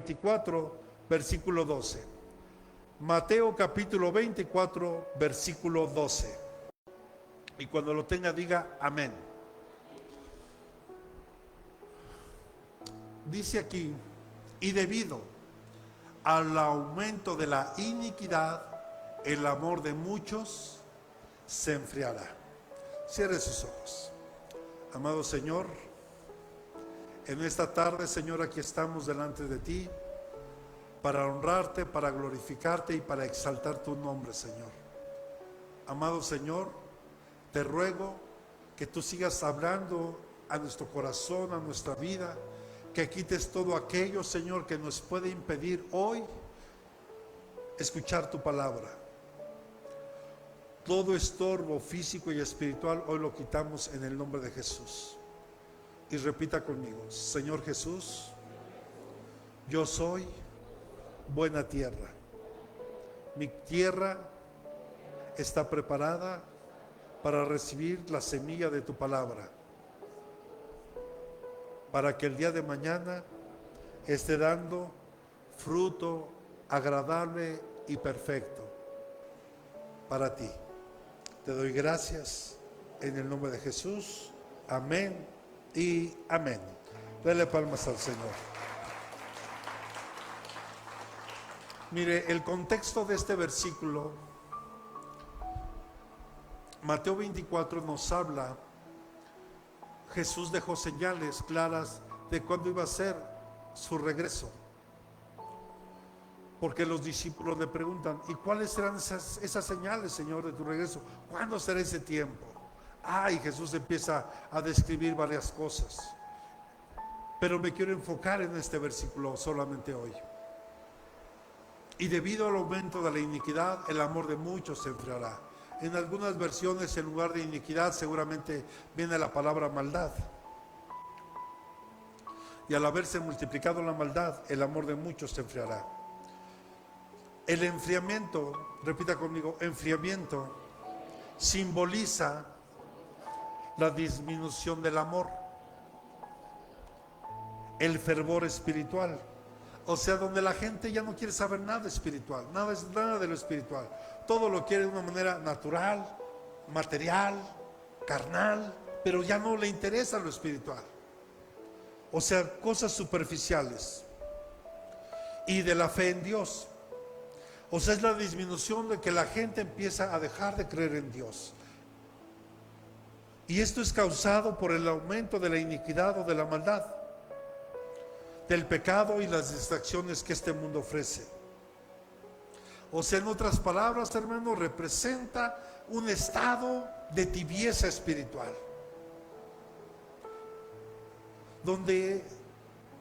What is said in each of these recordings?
24, versículo 12. Mateo capítulo 24, versículo 12. Y cuando lo tenga diga amén. Dice aquí, y debido al aumento de la iniquidad, el amor de muchos se enfriará. Cierre sus ojos. Amado Señor, en esta tarde, Señor, aquí estamos delante de ti para honrarte, para glorificarte y para exaltar tu nombre, Señor. Amado Señor, te ruego que tú sigas hablando a nuestro corazón, a nuestra vida, que quites todo aquello, Señor, que nos puede impedir hoy escuchar tu palabra. Todo estorbo físico y espiritual hoy lo quitamos en el nombre de Jesús. Y repita conmigo, Señor Jesús, yo soy buena tierra. Mi tierra está preparada para recibir la semilla de tu palabra, para que el día de mañana esté dando fruto agradable y perfecto para ti. Te doy gracias en el nombre de Jesús. Amén y amén. Dale palmas al Señor. Mire, el contexto de este versículo, Mateo 24 nos habla, Jesús dejó señales claras de cuándo iba a ser su regreso. Porque los discípulos le preguntan, ¿y cuáles serán esas señales, Señor, de tu regreso? ¿Cuándo será ese tiempo? Y Jesús empieza a describir varias cosas. Pero me quiero enfocar en este versículo solamente hoy. Y debido al aumento de la iniquidad, el amor de muchos se enfriará. En algunas versiones, en lugar de iniquidad, seguramente viene la palabra maldad. Y al haberse multiplicado la maldad, el amor de muchos se enfriará. El enfriamiento, repita conmigo, enfriamiento simboliza la disminución del amor, el fervor espiritual. O sea, donde la gente ya no quiere saber nada espiritual, nada de lo espiritual. Todo lo quiere de una manera natural, material, carnal, pero ya no le interesa lo espiritual. O sea, cosas superficiales. Y de la fe en Dios. O sea, es la disminución de que la gente empieza a dejar de creer en Dios. Y esto es causado por el aumento de la iniquidad o de la maldad, del pecado y las distracciones que este mundo ofrece. O sea, en otras palabras, hermano, representa un estado de tibieza espiritual, donde,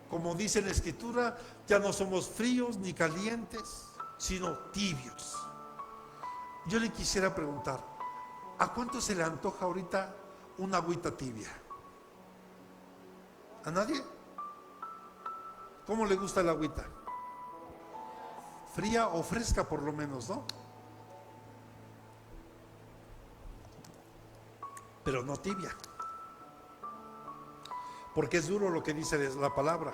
como dice la Escritura, ya no somos fríos ni calientes, sino tibios. Yo le quisiera preguntar, ¿a cuánto se le antoja ahorita una agüita tibia? ¿A nadie? ¿Cómo le gusta la agüita? Fría o fresca por lo menos, ¿no? Pero no tibia. Porque es duro lo que dice la palabra.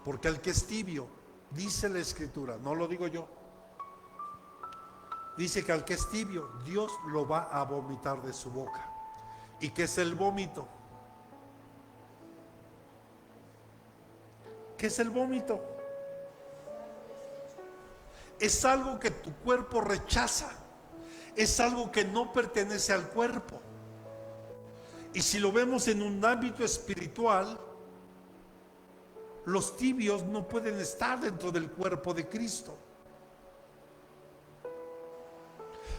Porque al que es tibio, dice la Escritura, no lo digo yo, dice que al que es tibio, Dios lo va a vomitar de su boca. ¿Y qué es el vómito? ¿Qué es el vómito? Es algo que tu cuerpo rechaza, es algo que no pertenece al cuerpo. Y si lo vemos en un ámbito espiritual, los tibios no pueden estar dentro del cuerpo de Cristo.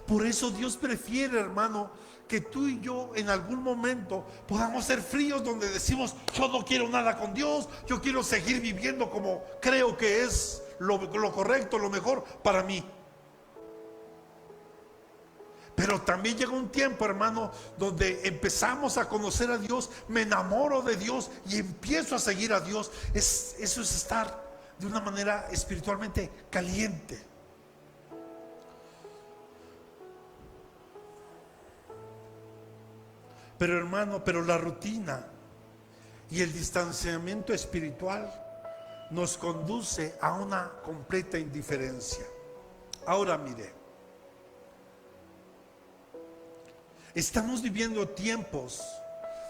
Por eso Dios prefiere, hermano, que tú y yo en algún momento podamos ser fríos, donde decimos, yo no quiero nada con Dios, yo quiero seguir viviendo como creo que es lo correcto, lo mejor para mí. Pero también llega un tiempo, hermano, donde empezamos a conocer a Dios, me enamoro de Dios y empiezo a seguir a Dios. Eso es estar de una manera espiritualmente caliente. Pero hermano, la rutina y el distanciamiento espiritual nos conduce a una completa indiferencia. Ahora mire, estamos viviendo tiempos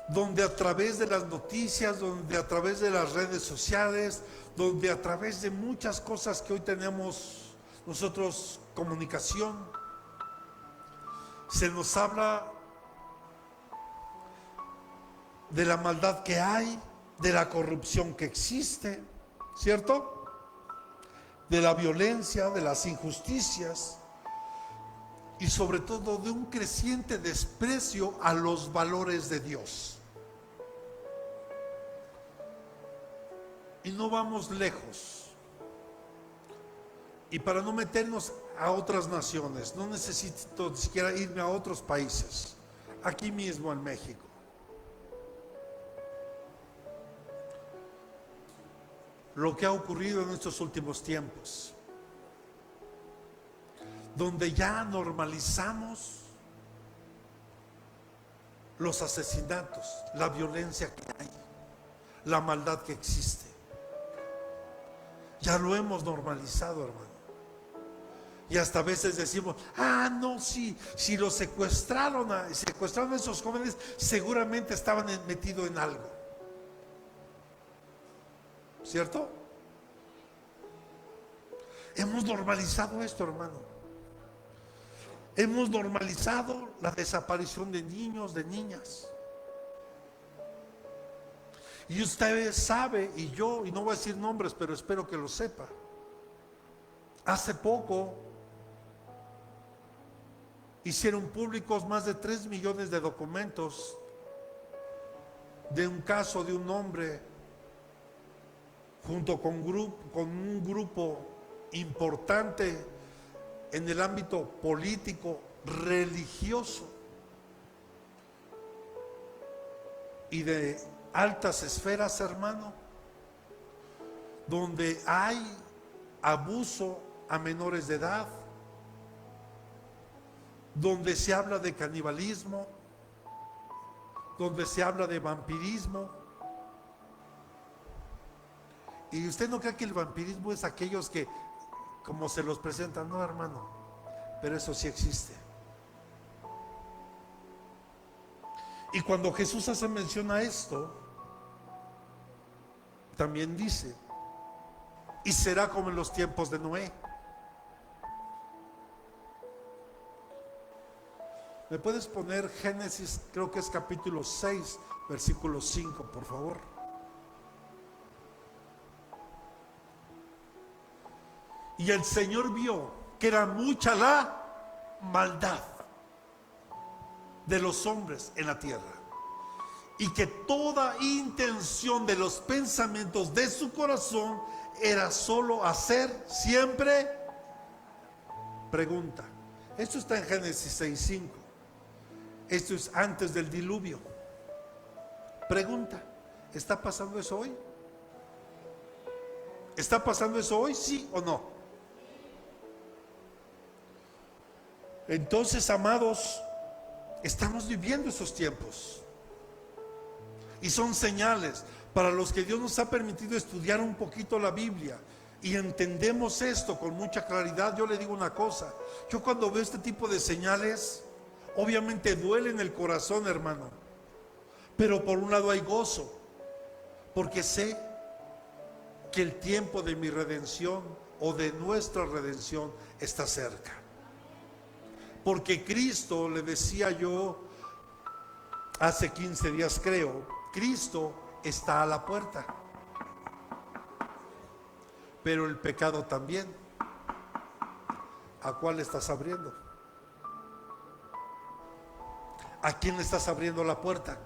donde a través de las noticias, donde a través de las redes sociales, donde a través de muchas cosas que hoy tenemos nosotros comunicación, se nos habla de la maldad que hay, de la corrupción que existe, ¿cierto? De la violencia, de las injusticias y sobre todo de un creciente desprecio a los valores de Dios. Y no vamos lejos. Y para no meternos a otras naciones, no necesito ni siquiera irme a otros países, aquí mismo en México. Lo que ha ocurrido en estos últimos tiempos, donde ya normalizamos los asesinatos, la violencia que hay, la maldad que existe. Ya lo hemos normalizado, hermano. Y hasta a veces decimos, no, si los secuestraron a esos jóvenes, seguramente estaban metidos en algo. ¿Cierto? Hemos normalizado esto, hermano. Hemos normalizado la desaparición de niños, de niñas. Y usted sabe, y yo, y no voy a decir nombres, pero espero que lo sepa. Hace poco hicieron públicos más de 3 millones de documentos de un caso de un hombre junto con un grupo importante en el ámbito político, religioso y de altas esferas, hermano, donde hay abuso a menores de edad, donde se habla de canibalismo, donde se habla de vampirismo. Y usted no cree que el vampirismo es aquellos que como se los presentan, no, hermano, pero eso sí existe. Y cuando Jesús hace mención a esto, también dice, y será como en los tiempos de Noé. ¿Me puedes poner Génesis, creo que es capítulo 6, versículo 5, por favor? Y el Señor vio que era mucha la maldad de los hombres en la tierra, y que toda intención de los pensamientos de su corazón era solo hacer siempre pregunta. Esto está en Génesis 6:5. Esto es antes del diluvio. Pregunta, ¿está pasando eso hoy? ¿Está pasando eso hoy, sí o no? Entonces, amados, estamos viviendo esos tiempos. Y son señales para los que Dios nos ha permitido estudiar un poquito la Biblia y entendemos esto con mucha claridad. Yo le digo una cosa, yo cuando veo este tipo de señales, obviamente duele en el corazón, hermano, pero por un lado hay gozo, porque sé que el tiempo de mi redención o de nuestra redención está cerca. Porque Cristo, le decía yo hace 15 días creo, Cristo está a la puerta, pero el pecado también. ¿A cuál le estás abriendo? ¿A quién le estás abriendo la puerta?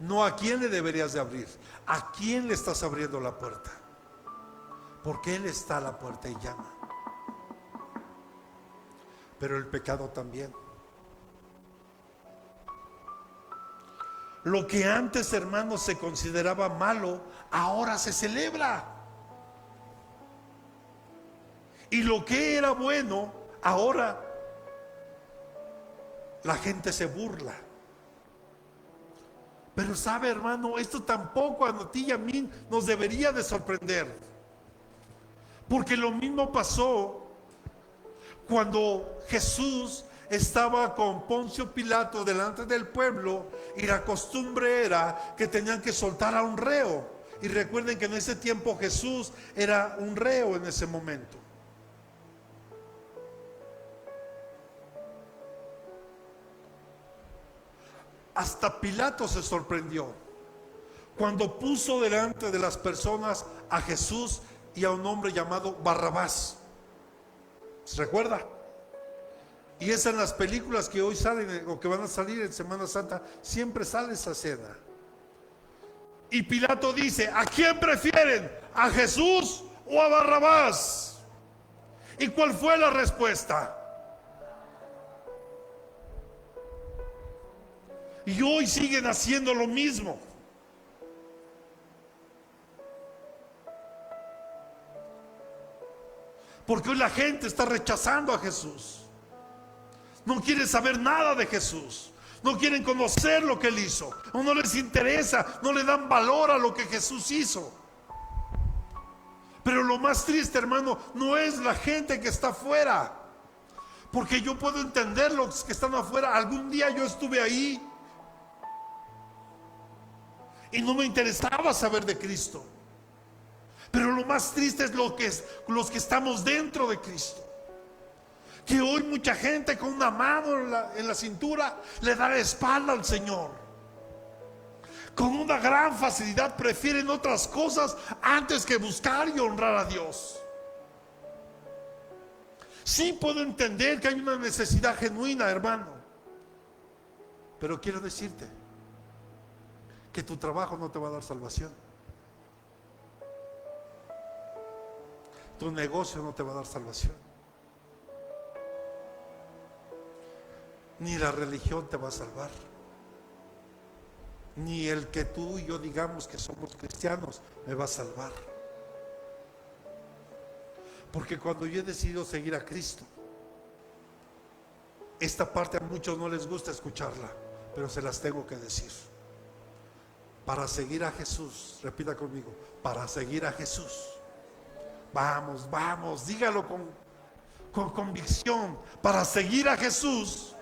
No a quién le deberías de abrir, ¿a quién le estás abriendo la puerta? Porque Él está a la puerta y llama. Pero el pecado también. Lo que antes, hermanos, se consideraba malo, ahora se celebra. Y lo que era bueno, ahora la gente se burla. Pero sabe, hermano, esto tampoco a ti y a mí nos debería de sorprender. Porque lo mismo pasó cuando Jesús estaba con Poncio Pilato delante del pueblo, y la costumbre era que tenían que soltar a un reo. Y recuerden que en ese tiempo Jesús era un reo en ese momento. Hasta Pilato se sorprendió cuando puso delante de las personas a Jesús y a un hombre llamado Barrabás. ¿Se recuerda? Y es en las películas que hoy salen o que van a salir en Semana Santa, siempre sale esa escena. Y Pilato dice: ¿a quién prefieren? ¿A Jesús o a Barrabás? ¿Y cuál fue la respuesta? Y hoy siguen haciendo lo mismo. Porque hoy la gente está rechazando a Jesús. No quieren saber nada de Jesús. No quieren conocer lo que Él hizo. O no les interesa, no le dan valor a lo que Jesús hizo. Pero lo más triste, hermano, no es la gente que está afuera. Porque yo puedo entender los que están afuera. Algún día yo estuve ahí y no me interesaba saber de Cristo. Pero lo más triste es los que estamos dentro de Cristo. Que hoy mucha gente con una mano en la cintura le da la espalda al Señor. Con una gran facilidad prefieren otras cosas antes que buscar y honrar a Dios. Sí puedo entender que hay una necesidad genuina, hermano. Pero quiero decirte que tu trabajo no te va a dar salvación. Tu negocio no te va a dar salvación. Ni la religión te va a salvar. Ni el que tú y yo digamos que somos cristianos me va a salvar. Porque cuando yo he decidido seguir a Cristo, esta parte a muchos no les gusta escucharla, pero se las tengo que decir. Para seguir a Jesús, repita conmigo, para seguir a Jesús. Vamos, dígalo con convicción. Para seguir a Jesús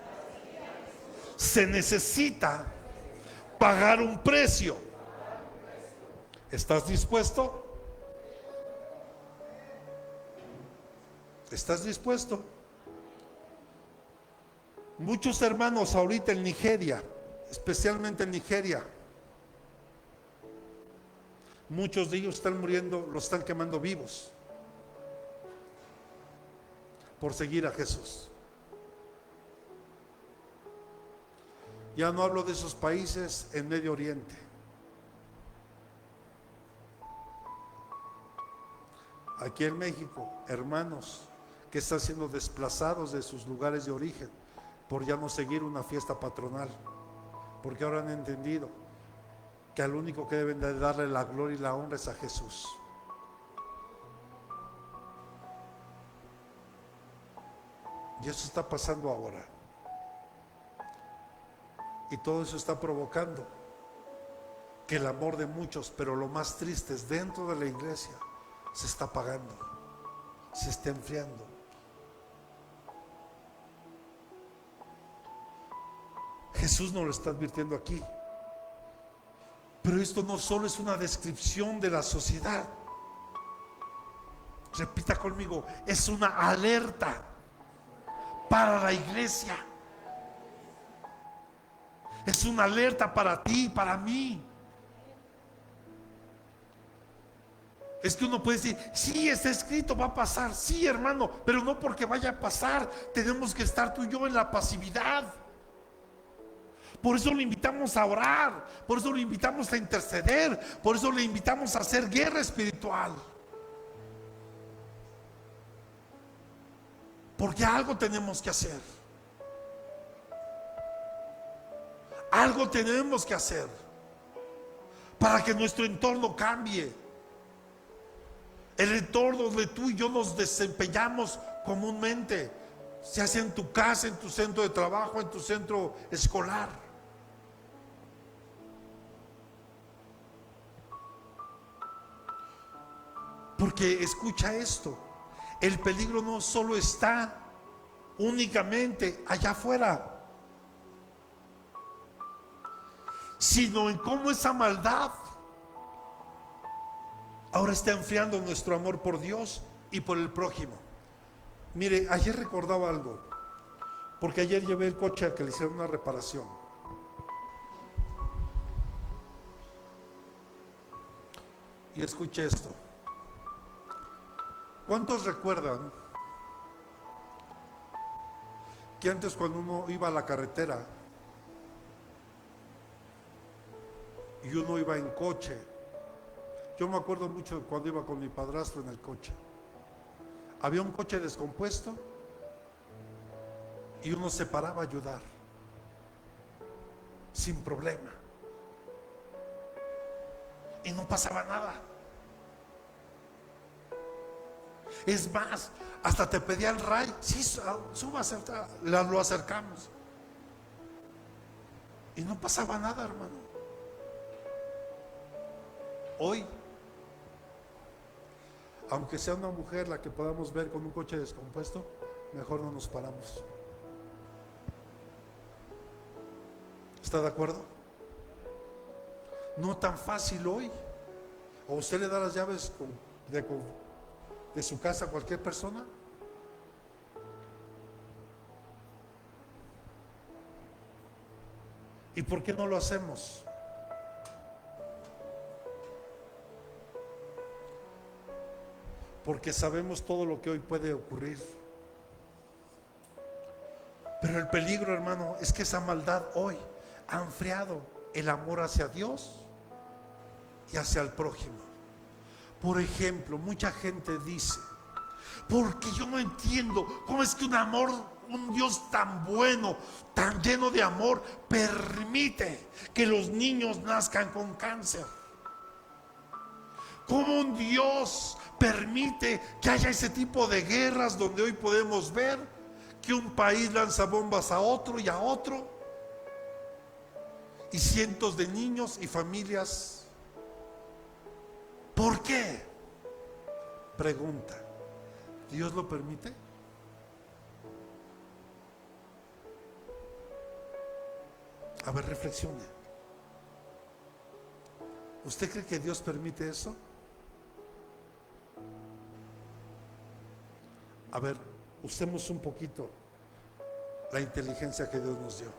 se necesita pagar un precio. ¿Estás dispuesto? ¿Estás dispuesto? Muchos hermanos ahorita en Nigeria, especialmente en Nigeria, muchos de ellos están muriendo, los están quemando vivos por seguir a Jesús. Ya no hablo de esos países en Medio Oriente. Aquí en México, hermanos que están siendo desplazados de sus lugares de origen por ya no seguir una fiesta patronal, porque ahora han entendido que al único que deben de darle la gloria y la honra es a Jesús. Y eso está pasando ahora. Y todo eso está provocando que el amor de muchos, pero lo más triste es dentro de la iglesia, se está apagando, se está enfriando. Jesús nos lo está advirtiendo aquí. Pero esto no solo es una descripción de la sociedad. Repita conmigo, es una alerta para la iglesia. Es una alerta para ti, para mí. Es que uno puede decir, sí, está escrito, va a pasar. Sí, hermano, pero no porque vaya a pasar. Tenemos que estar tú y yo en la pasividad. Por eso le invitamos a orar. Por eso le invitamos a interceder. Por eso le invitamos a hacer guerra espiritual. Porque algo tenemos que hacer. Algo tenemos que hacer para que nuestro entorno cambie. El entorno donde tú y yo nos desempeñamos comúnmente, se sea en tu casa, en tu centro de trabajo, en tu centro escolar. Porque escucha esto, el peligro no solo está únicamente allá afuera, sino en cómo esa maldad ahora está enfriando nuestro amor por Dios y por el prójimo. Mire, ayer recordaba algo, porque ayer llevé el coche a que le hicieron una reparación. Y escuché esto. ¿Cuántos recuerdan que antes, cuando uno iba a la carretera y uno iba en coche, yo me acuerdo mucho de cuando iba con mi padrastro en el coche, había un coche descompuesto y uno se paraba a ayudar sin problema y no pasaba nada? Es más, hasta te pedía el ray, sí, súbase, lo acercamos y no pasaba nada, hermano. Hoy, aunque sea una mujer la que podamos ver con un coche descompuesto, mejor no nos paramos. ¿Está de acuerdo? No tan fácil hoy. ¿O usted le da las llaves de su casa a cualquier persona? ¿Y por qué no lo hacemos? Porque sabemos todo lo que hoy puede ocurrir. Pero el peligro, hermano, es que esa maldad hoy ha enfriado el amor hacia Dios y hacia el prójimo. Por ejemplo, mucha gente dice, porque yo no entiendo cómo es que un Dios tan bueno, tan lleno de amor, permite que los niños nazcan con cáncer. ¿Cómo un Dios permite que haya ese tipo de guerras donde hoy podemos ver que un país lanza bombas a otro y a otro? Y cientos de niños y familias. ¿Por qué? Pregunta. ¿Dios lo permite? A ver, reflexione. ¿Usted cree que Dios permite eso? A ver, usemos un poquito la inteligencia que Dios nos dio.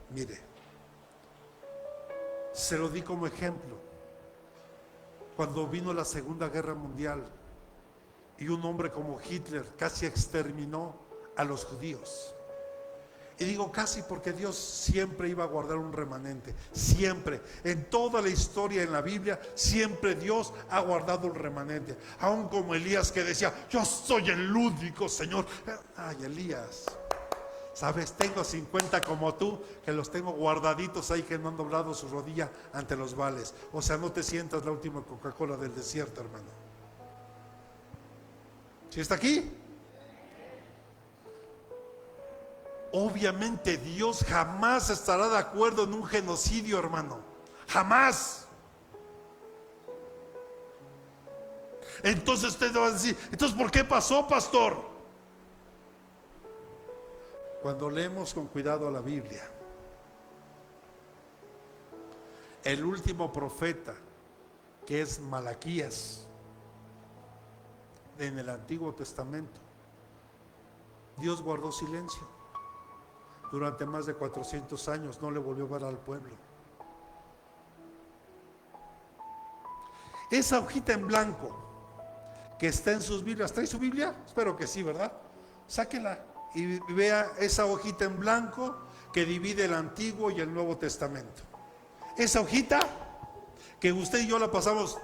Mire, se lo di como ejemplo. Cuando vino la Segunda Guerra Mundial y un hombre como Hitler casi exterminó a los judíos. Y digo casi porque Dios siempre iba a guardar un remanente. Siempre, en toda la historia en la Biblia, siempre Dios ha guardado un remanente. Aún como Elías, que decía, yo soy el único Señor. Ay, Elías, sabes, tengo 50 como tú, que los tengo guardaditos ahí, que no han doblado su rodilla ante los vales. O sea, no te sientas la última Coca-Cola del desierto, hermano. ¿Sí está aquí? Obviamente Dios jamás estará de acuerdo en un genocidio, hermano. Jamás. Entonces usted va a decir, entonces ¿por qué pasó, pastor? Cuando leemos con cuidado la Biblia, el último profeta, que es Malaquías, en el Antiguo Testamento, Dios guardó silencio. Durante más de 400 años no le volvió a ver al pueblo. Esa hojita en blanco que está en sus Biblias, ¿trae su Biblia? Espero que sí, ¿verdad? Sáquela y vea esa hojita en blanco que divide el Antiguo y el Nuevo Testamento. Esa hojita que usted y yo la pasamos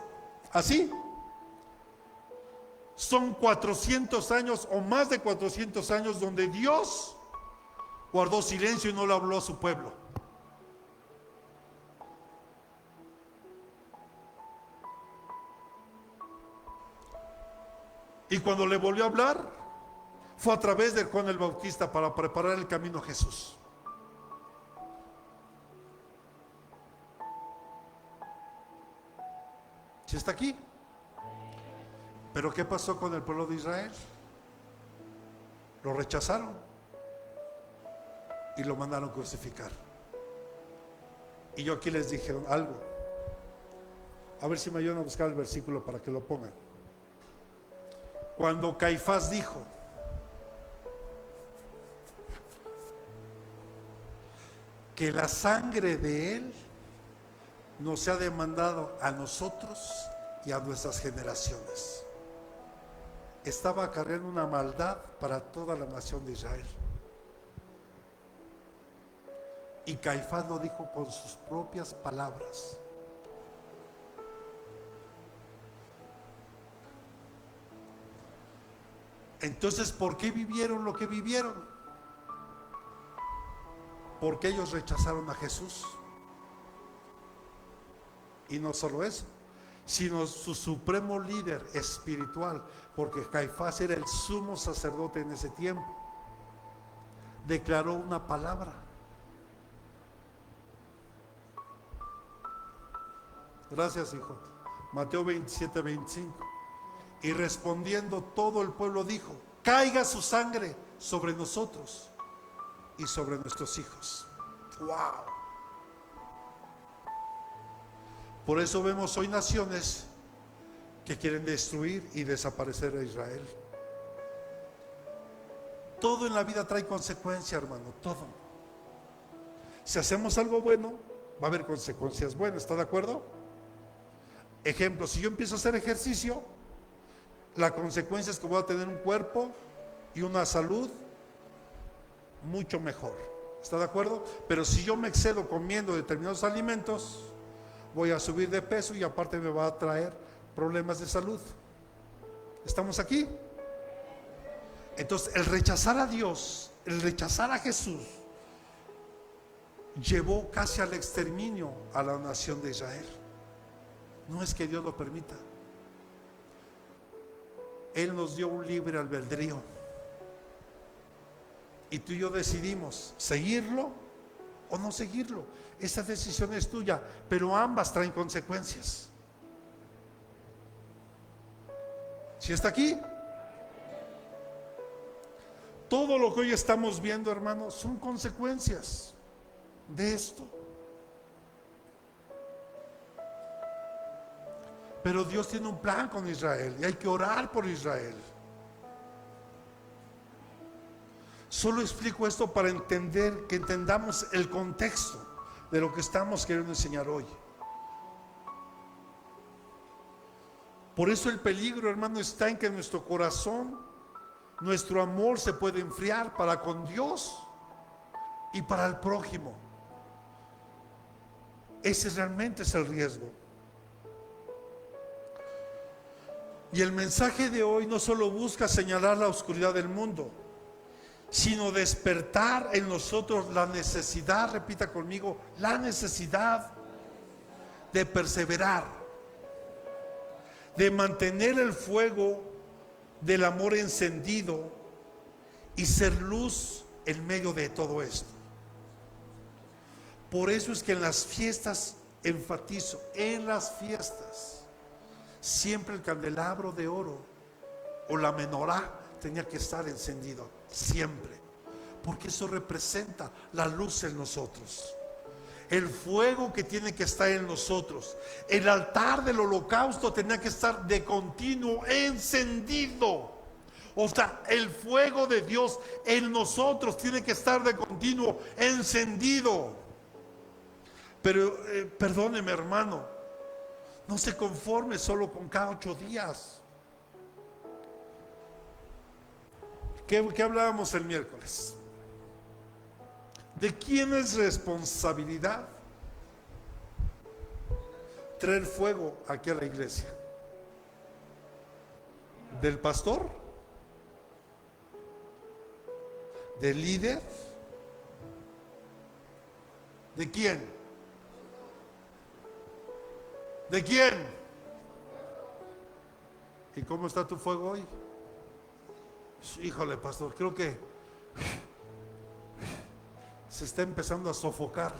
así, son 400 años o más de 400 años donde Dios guardó silencio y no le habló a su pueblo. Y cuando le volvió a hablar, fue a través de Juan el Bautista para preparar el camino a Jesús. ¿Sí está aquí? Pero ¿qué pasó con el pueblo de Israel? Lo rechazaron y lo mandaron crucificar. Y yo aquí les dije algo. A ver si me ayudan a buscar el versículo para que lo pongan. Cuando Caifás dijo que la sangre de él nos ha demandado a nosotros y a nuestras generaciones, estaba acarreando una maldad para toda la nación de Israel. Y Caifás lo dijo con sus propias palabras. Entonces, ¿por qué vivieron lo que vivieron? Porque ellos rechazaron a Jesús. Y no solo eso, sino su supremo líder espiritual, porque Caifás era el sumo sacerdote en ese tiempo, declaró una palabra. Gracias, hijo. Mateo 27-25. Y respondiendo todo el pueblo dijo: caiga su sangre sobre nosotros y sobre nuestros hijos. ¡Wow! Por eso vemos hoy naciones que quieren destruir y desaparecer a Israel. Todo en la vida trae consecuencia, hermano, todo. Si hacemos algo bueno, va a haber consecuencias buenas, ¿está de acuerdo? Ejemplo, si yo empiezo a hacer ejercicio, la consecuencia es que voy a tener un cuerpo y una salud mucho mejor, ¿está de acuerdo? Pero si yo me excedo comiendo determinados alimentos, voy a subir de peso y aparte me va a traer problemas de salud. ¿Estamos aquí? Entonces, el rechazar a Dios, el rechazar a Jesús, llevó casi al exterminio a la nación de Israel. No es que Dios lo permita. Él nos dio un libre albedrío. Y tú y yo decidimos seguirlo o no seguirlo. Esa decisión es tuya, pero ambas traen consecuencias. ¿Sí está aquí? Todo lo que hoy estamos viendo, hermanos, son consecuencias de esto. Pero Dios tiene un plan con Israel y hay que orar por Israel. Solo explico esto para entender, que entendamos el contexto de lo que estamos queriendo enseñar hoy. Por eso el peligro, hermano, está en que nuestro corazón, nuestro amor se puede enfriar para con Dios y para el prójimo. Ese realmente es el riesgo. Y el mensaje de hoy no solo busca señalar la oscuridad del mundo, sino despertar en nosotros la necesidad, repita conmigo, la necesidad de perseverar, de mantener el fuego del amor encendido y ser luz en medio de todo esto. Por eso es que en las fiestas, enfatizo, en las fiestas, siempre el candelabro de oro o la menorá tenía que estar encendido, siempre, porque eso representa la luz en nosotros, el fuego que tiene que estar en nosotros. El altar del holocausto tenía que estar de continuo encendido. O sea, el fuego de Dios en nosotros tiene que estar de continuo encendido. Pero perdóneme, hermano, no se conforme solo con cada 8 días. ¿Qué hablábamos el miércoles? ¿De quién es responsabilidad traer fuego aquí a la iglesia? ¿Del pastor? ¿Del líder? ¿De quién? ¿De quién? ¿Y cómo está tu fuego hoy? Híjole, pastor, creo que se está empezando a sofocar.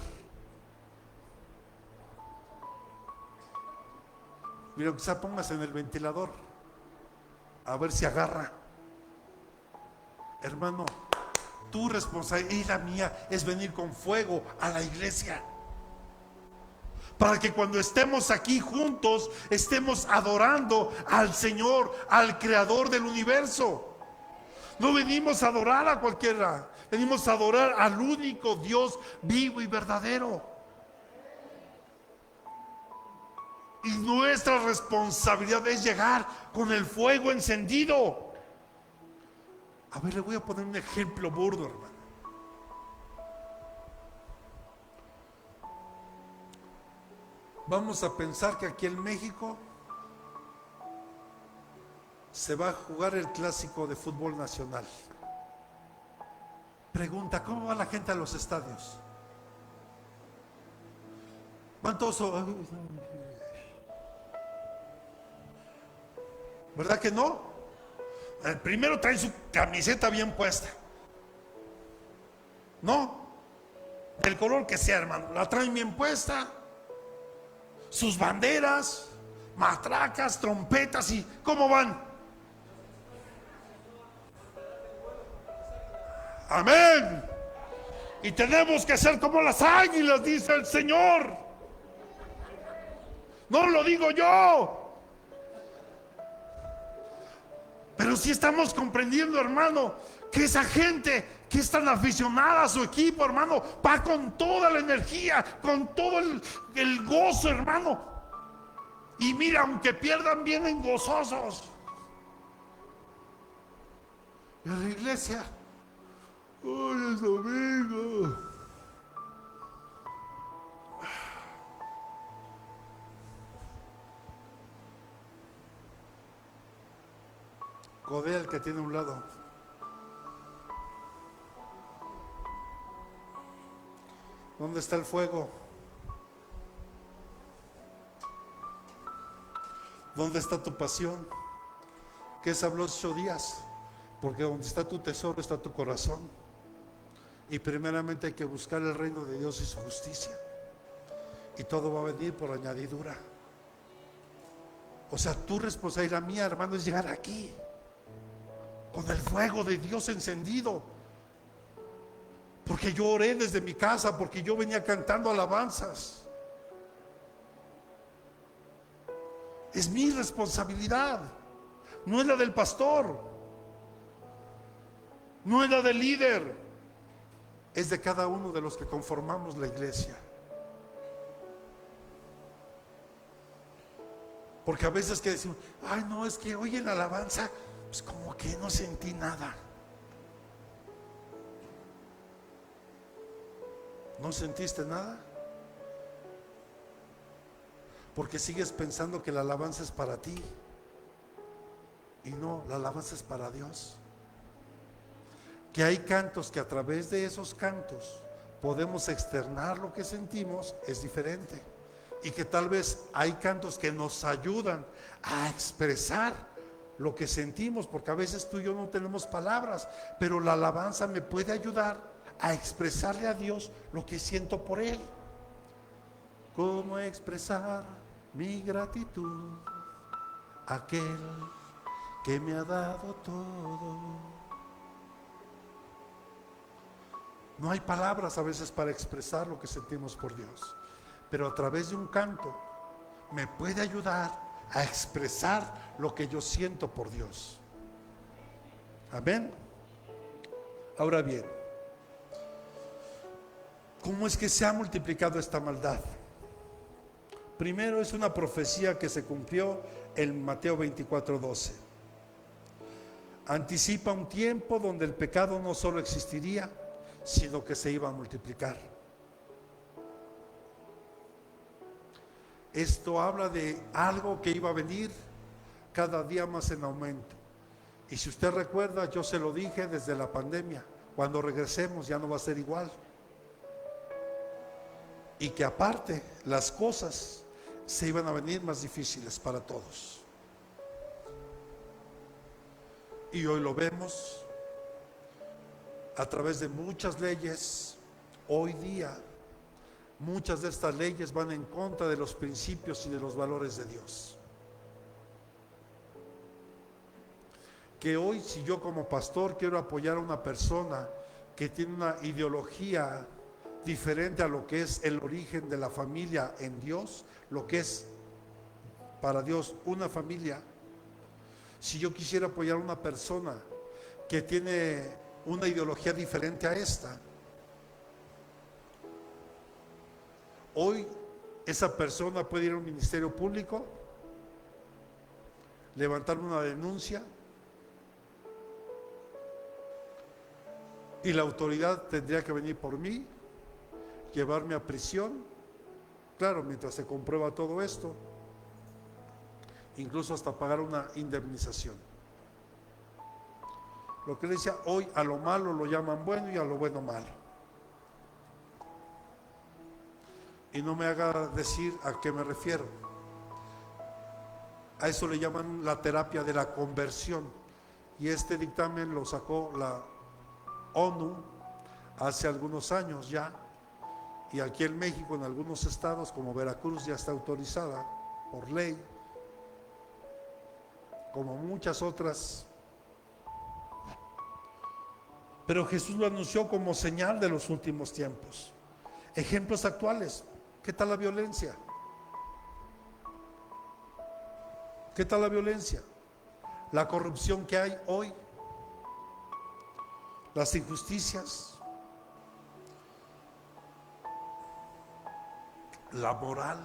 Mira, quizá pongas en el ventilador. A ver si agarra. Hermano, tu responsabilidad y la mía es venir con fuego a la iglesia. Para que cuando estemos aquí juntos, estemos adorando al Señor, al Creador del universo. No venimos a adorar a cualquiera, venimos a adorar al único Dios vivo y verdadero. Y nuestra responsabilidad es llegar con el fuego encendido. A ver, le voy a poner un ejemplo burdo, hermano. Vamos a pensar que aquí en México se va a jugar el clásico de fútbol nacional. Pregunta, ¿cómo va la gente a los estadios? Van todos... ¿Verdad que no? El primero trae su camiseta bien puesta. ¿No? Del color que sea, hermano. La traen bien puesta. Sus banderas, matracas, trompetas y ¿cómo van? Amén. Y tenemos que ser como las águilas, dice el Señor. No lo digo yo. Pero sí estamos comprendiendo, hermano, que esa gente que es tan aficionada a su equipo, hermano, va con toda la energía, con todo el gozo, hermano. Y mira, aunque pierdan, vienen gozosos. Y a la iglesia, hoy es domingo. Codea el que tiene a un lado. ¿Dónde está el fuego? ¿Dónde está tu pasión? ¿Qué se habló 8 días? Porque donde está tu tesoro está tu corazón. Y primeramente hay que buscar el reino de Dios y su justicia. Y todo va a venir por añadidura. O sea, tu responsabilidad, mía, hermano, es llegar aquí con el fuego de Dios encendido. Porque yo oré desde mi casa, porque yo venía cantando alabanzas. Es mi responsabilidad, no es la del pastor, no es la del líder, es de cada uno de los que conformamos la iglesia. Porque a veces que decimos, ay no, es que hoy en la alabanza, pues como que no sentí nada. ¿No sentiste nada? Porque sigues pensando que la alabanza es para ti. Y no, la alabanza es para Dios. Que hay cantos que a través de esos cantos podemos externar lo que sentimos, es diferente. Y que tal vez hay cantos que nos ayudan a expresar lo que sentimos, porque a veces tú y yo no tenemos palabras, pero la alabanza me puede ayudar a expresarle a Dios lo que siento por Él. ¿Cómo expresar mi gratitud a aquel que me ha dado todo? No hay palabras a veces para expresar lo que sentimos por Dios, pero a través de un canto me puede ayudar a expresar lo que yo siento por Dios. Amén. Ahora bien, ¿cómo es que se ha multiplicado esta maldad? Primero, es una profecía que se cumplió en Mateo 24:12. Anticipa un tiempo donde el pecado no solo existiría, sino que se iba a multiplicar. Esto habla de algo que iba a venir cada día más en aumento. Y si usted recuerda, yo se lo dije desde la pandemia, cuando regresemos ya no va a ser igual. Y que aparte las cosas se iban a venir más difíciles para todos. Y hoy lo vemos a través de muchas leyes. Hoy día muchas de estas leyes van en contra de los principios y de los valores de Dios. que hoy, si yo como pastor quiero apoyar a una persona que tiene una ideología diferente a lo que es el origen de la familia en Dios, lo que es para Dios una familia, si yo quisiera apoyar a una persona que tiene una ideología diferente a esta, hoy esa persona puede ir a un ministerio público, levantar una denuncia y la autoridad tendría que venir por mí, llevarme a prisión, claro, mientras se comprueba todo esto, incluso hasta pagar una indemnización. Lo que le decía, hoy a lo malo lo llaman bueno y a lo bueno malo. Y no me haga decir a qué me refiero. A eso le llaman la terapia de la conversión. Y este dictamen lo sacó la ONU hace algunos años ya. Y aquí en México, en algunos estados como Veracruz, ya está autorizada por ley, como muchas otras. Pero Jesús lo anunció como señal de los últimos tiempos. Ejemplos actuales. ¿Qué tal la violencia? ¿Qué tal la violencia? La corrupción que hay hoy, las injusticias, la moral.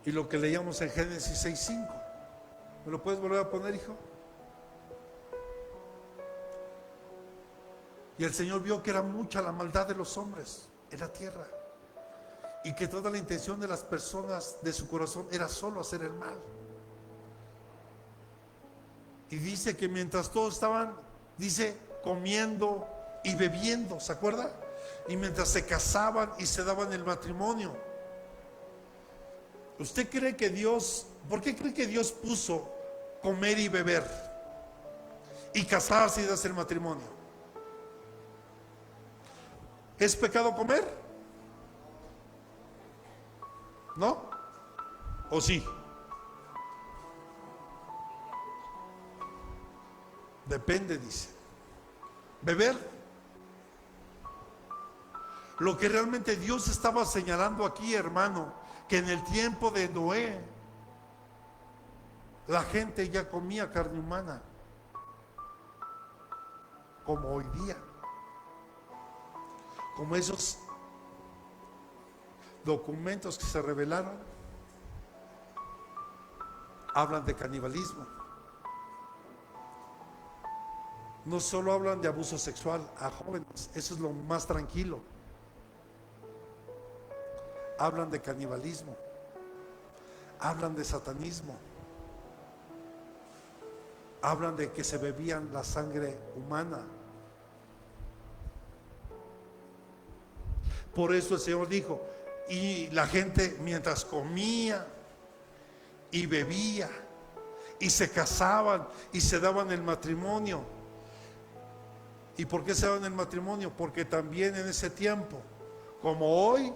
Y lo que leíamos en Génesis 6:5. ¿Me lo puedes volver a poner, hijo? Y el Señor vio que era mucha la maldad de los hombres en la tierra, y que toda la intención de las personas de su corazón era solo hacer el mal. Y dice que mientras todos estaban, dice, comiendo y bebiendo, ¿se acuerda? Y mientras se casaban y se daban el matrimonio. ¿Usted cree que Dios, por qué cree que Dios puso comer y beber y casarse y darse el matrimonio? ¿Es pecado comer? ¿No? ¿O sí? Depende, dice. ¿Beber? Lo que realmente Dios estaba señalando aquí, hermano, que en el tiempo de Noé la gente ya comía carne humana, como hoy día, como esos documentos que se revelaron hablan de canibalismo. No solo hablan de abuso sexual a jóvenes, eso es lo más tranquilo. Hablan de canibalismo, hablan de satanismo, hablan de que se bebían la sangre humana. Por eso el Señor dijo, y la gente mientras comía y bebía y se casaban y se daban el matrimonio. ¿Y por qué se daban el matrimonio? Porque también en ese tiempo, como hoy,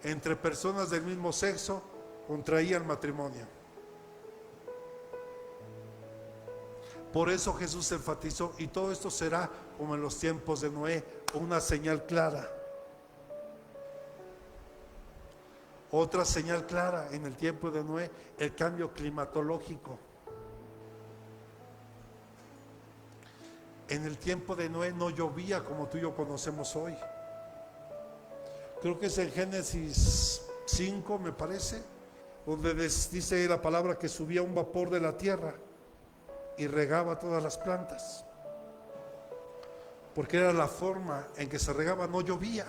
entre personas del mismo sexo contraían matrimonio. Por eso Jesús enfatizó, y todo esto será como en los tiempos de Noé, una señal clara. Otra señal clara en el tiempo de Noé, el cambio climatológico. En el tiempo de Noé no llovía como tú y yo conocemos hoy. Creo que es en Génesis 5, me parece, donde dice la palabra que subía un vapor de la tierra y regaba todas las plantas, porque era la forma en que se regaba, no llovía.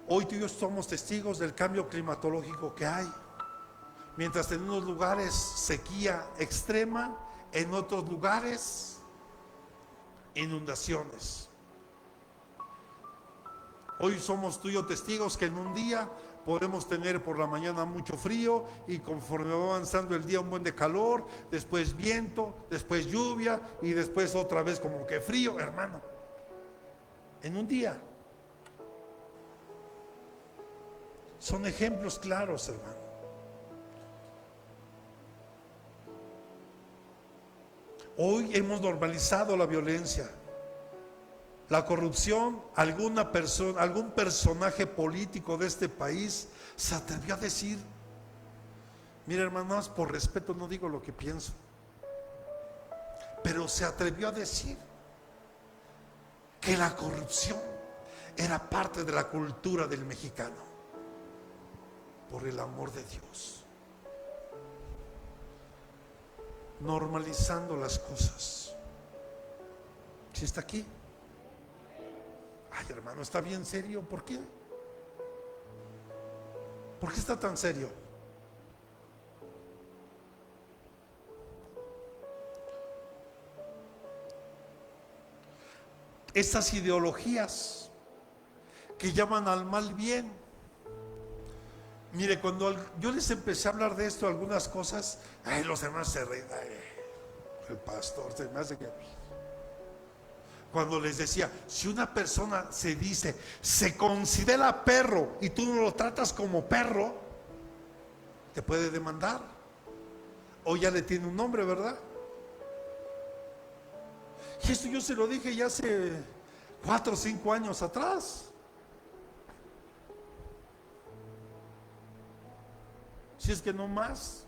Hoy tú y yo somos testigos del cambio climatológico que hay. Mientras en unos lugares sequía extrema, en otros lugares inundaciones. Hoy somos tú y yo testigos que en un día podemos tener por la mañana mucho frío y conforme va avanzando el día un buen de calor, después viento, después lluvia y después otra vez como que frío, hermano. En un día. Son ejemplos claros, hermano. Hoy hemos normalizado la violencia, la corrupción. Alguna persona, algún personaje político de este país se atrevió a decir, mira, hermanos, por respeto no digo lo que pienso, pero se atrevió a decir que la corrupción era parte de la cultura del mexicano. Por el amor de Dios, normalizando las cosas. ¿Sí está aquí? Ay, hermano, está bien serio. ¿Por qué? ¿Por qué está tan serio? Estas ideologías que llaman al mal bien. Mire, cuando yo les empecé a hablar de esto, algunas cosas, ay, los hermanos se reían. El pastor se me hace que... Cuando les decía, si una persona se considera perro y tú no lo tratas como perro, te puede demandar. O ya le tiene un nombre, ¿verdad? Y esto yo se lo dije ya hace 4 o 5 años atrás. Si es que no más.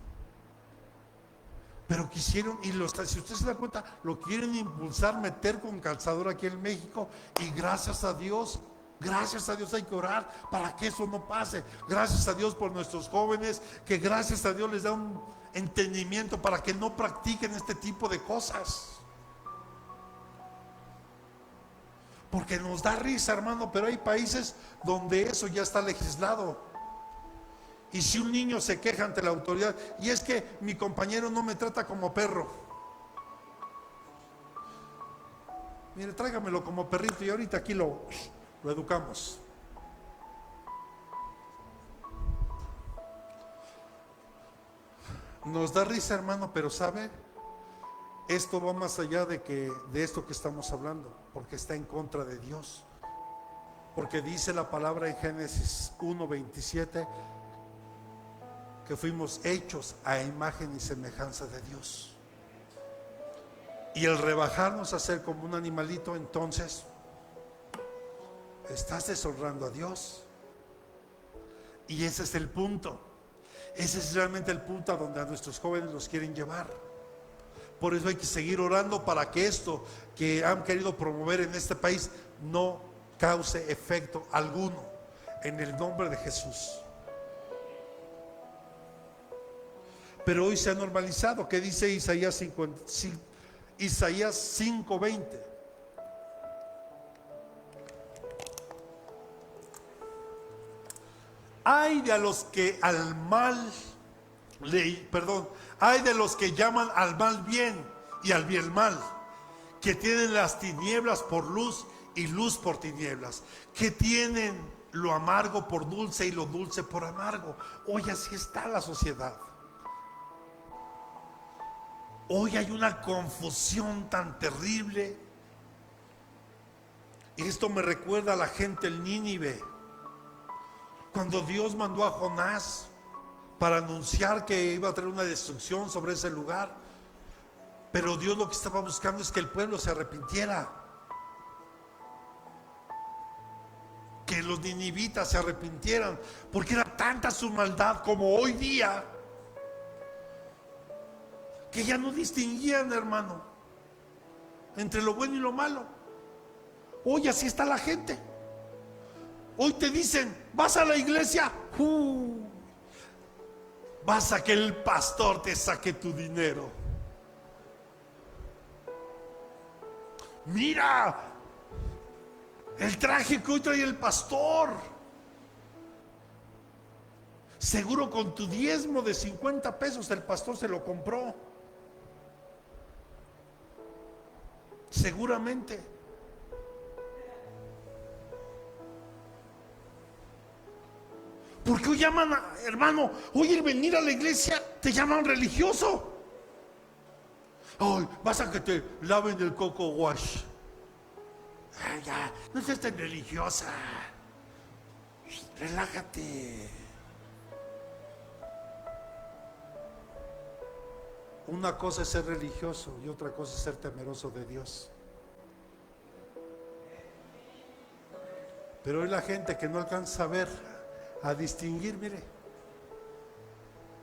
Pero quisieron, y si usted se da cuenta, lo quieren impulsar, meter con calzador aquí en México. Y gracias a Dios hay que orar para que eso no pase. Gracias a Dios por nuestros jóvenes, que gracias a Dios les da un entendimiento para que no practiquen este tipo de cosas. Porque nos da risa, hermano, pero hay países donde eso ya está legislado. Y si un niño se queja ante la autoridad, y es que mi compañero no me trata como perro, mire, tráigamelo como perrito y ahorita aquí lo educamos. Nos da risa, hermano, pero ¿sabe? Esto va más allá de esto que estamos hablando, porque está en contra de Dios. Porque dice la palabra en Génesis 1:27 que fuimos hechos a imagen y semejanza de Dios. Y el rebajarnos a ser como un animalito, entonces estás deshonrando a Dios. Y ese es el punto. Ese es realmente el punto a donde a nuestros jóvenes los quieren llevar. Por eso hay que seguir orando para que esto que han querido promover en este país no cause efecto alguno, en el nombre de Jesús. Pero hoy se ha normalizado. ¿Qué dice Isaías 5:20? Hay de los que hay de los que llaman al mal bien y al bien mal, que tienen las tinieblas por luz y luz por tinieblas, que tienen lo amargo por dulce y lo dulce por amargo. Hoy así está la sociedad. Hoy hay una confusión tan terrible. Y esto me recuerda a la gente en Nínive, cuando Dios mandó a Jonás para anunciar que iba a traer una destrucción sobre ese lugar. Pero Dios lo que estaba buscando es que el pueblo se arrepintiera, que los ninivitas se arrepintieran, porque era tanta su maldad como hoy día, que ya no distinguían, hermano, entre lo bueno y lo malo. Hoy así está la gente. Hoy te dicen, vas a la iglesia, vas a que el pastor te saque tu dinero. Mira el traje que hoy trae el pastor. Seguro con tu diezmo de 50 pesos el pastor se lo compró. Seguramente. Porque hoy llaman, hermano, hoy el venir a la iglesia te llaman religioso. Hoy vas a que te laven el coco wash. Ay, ya, no seas tan religiosa. Relájate. Una cosa es ser religioso y otra cosa es ser temeroso de Dios. Pero hoy la gente que no alcanza a ver, a distinguir, mire,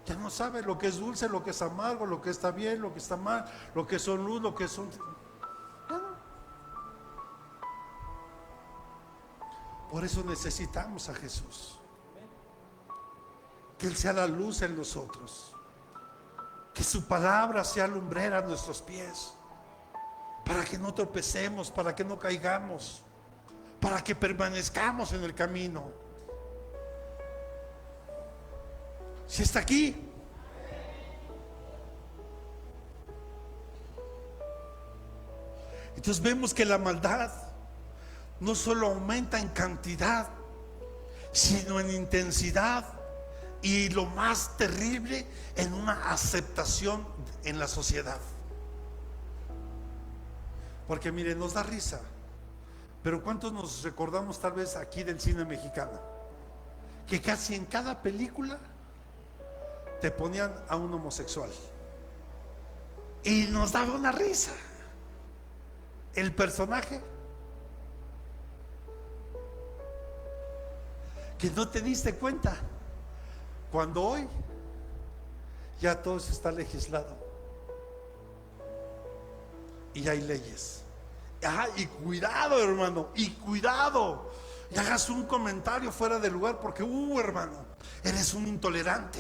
ya no sabe lo que es dulce, lo que es amargo, lo que está bien, lo que está mal, lo que son luz, lo que son... Ya no. Por eso necesitamos a Jesús. Que Él sea la luz en nosotros. Que su palabra sea lumbrera a nuestros pies. Para que no tropecemos, para que no caigamos, para que permanezcamos en el camino. Si está aquí. Entonces vemos que la maldad no solo aumenta en cantidad, sino en intensidad, y lo más terrible, en una aceptación en la sociedad. Porque mire, nos da risa, pero ¿cuántos nos recordamos tal vez aquí del cine mexicano? Que casi en cada película te ponían a un homosexual y nos daba una risa el personaje. Que no te diste cuenta cuando hoy ya todo eso está legislado y hay leyes. Y cuidado, hermano, y cuidado, y hagas un comentario fuera de lugar, porque hermano, eres un intolerante.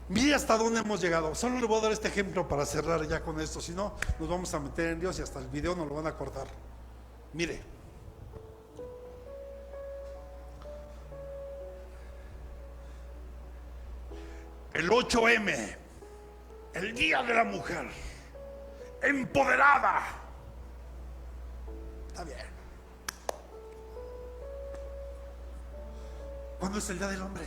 Mire hasta dónde hemos llegado. Solo le voy a dar este ejemplo para cerrar ya con esto, si no nos vamos a meter en Dios y hasta el video nos lo van a cortar. Mire, el 8M, el Día de la Mujer empoderada. Está bien. ¿Cuándo es el Día del Hombre?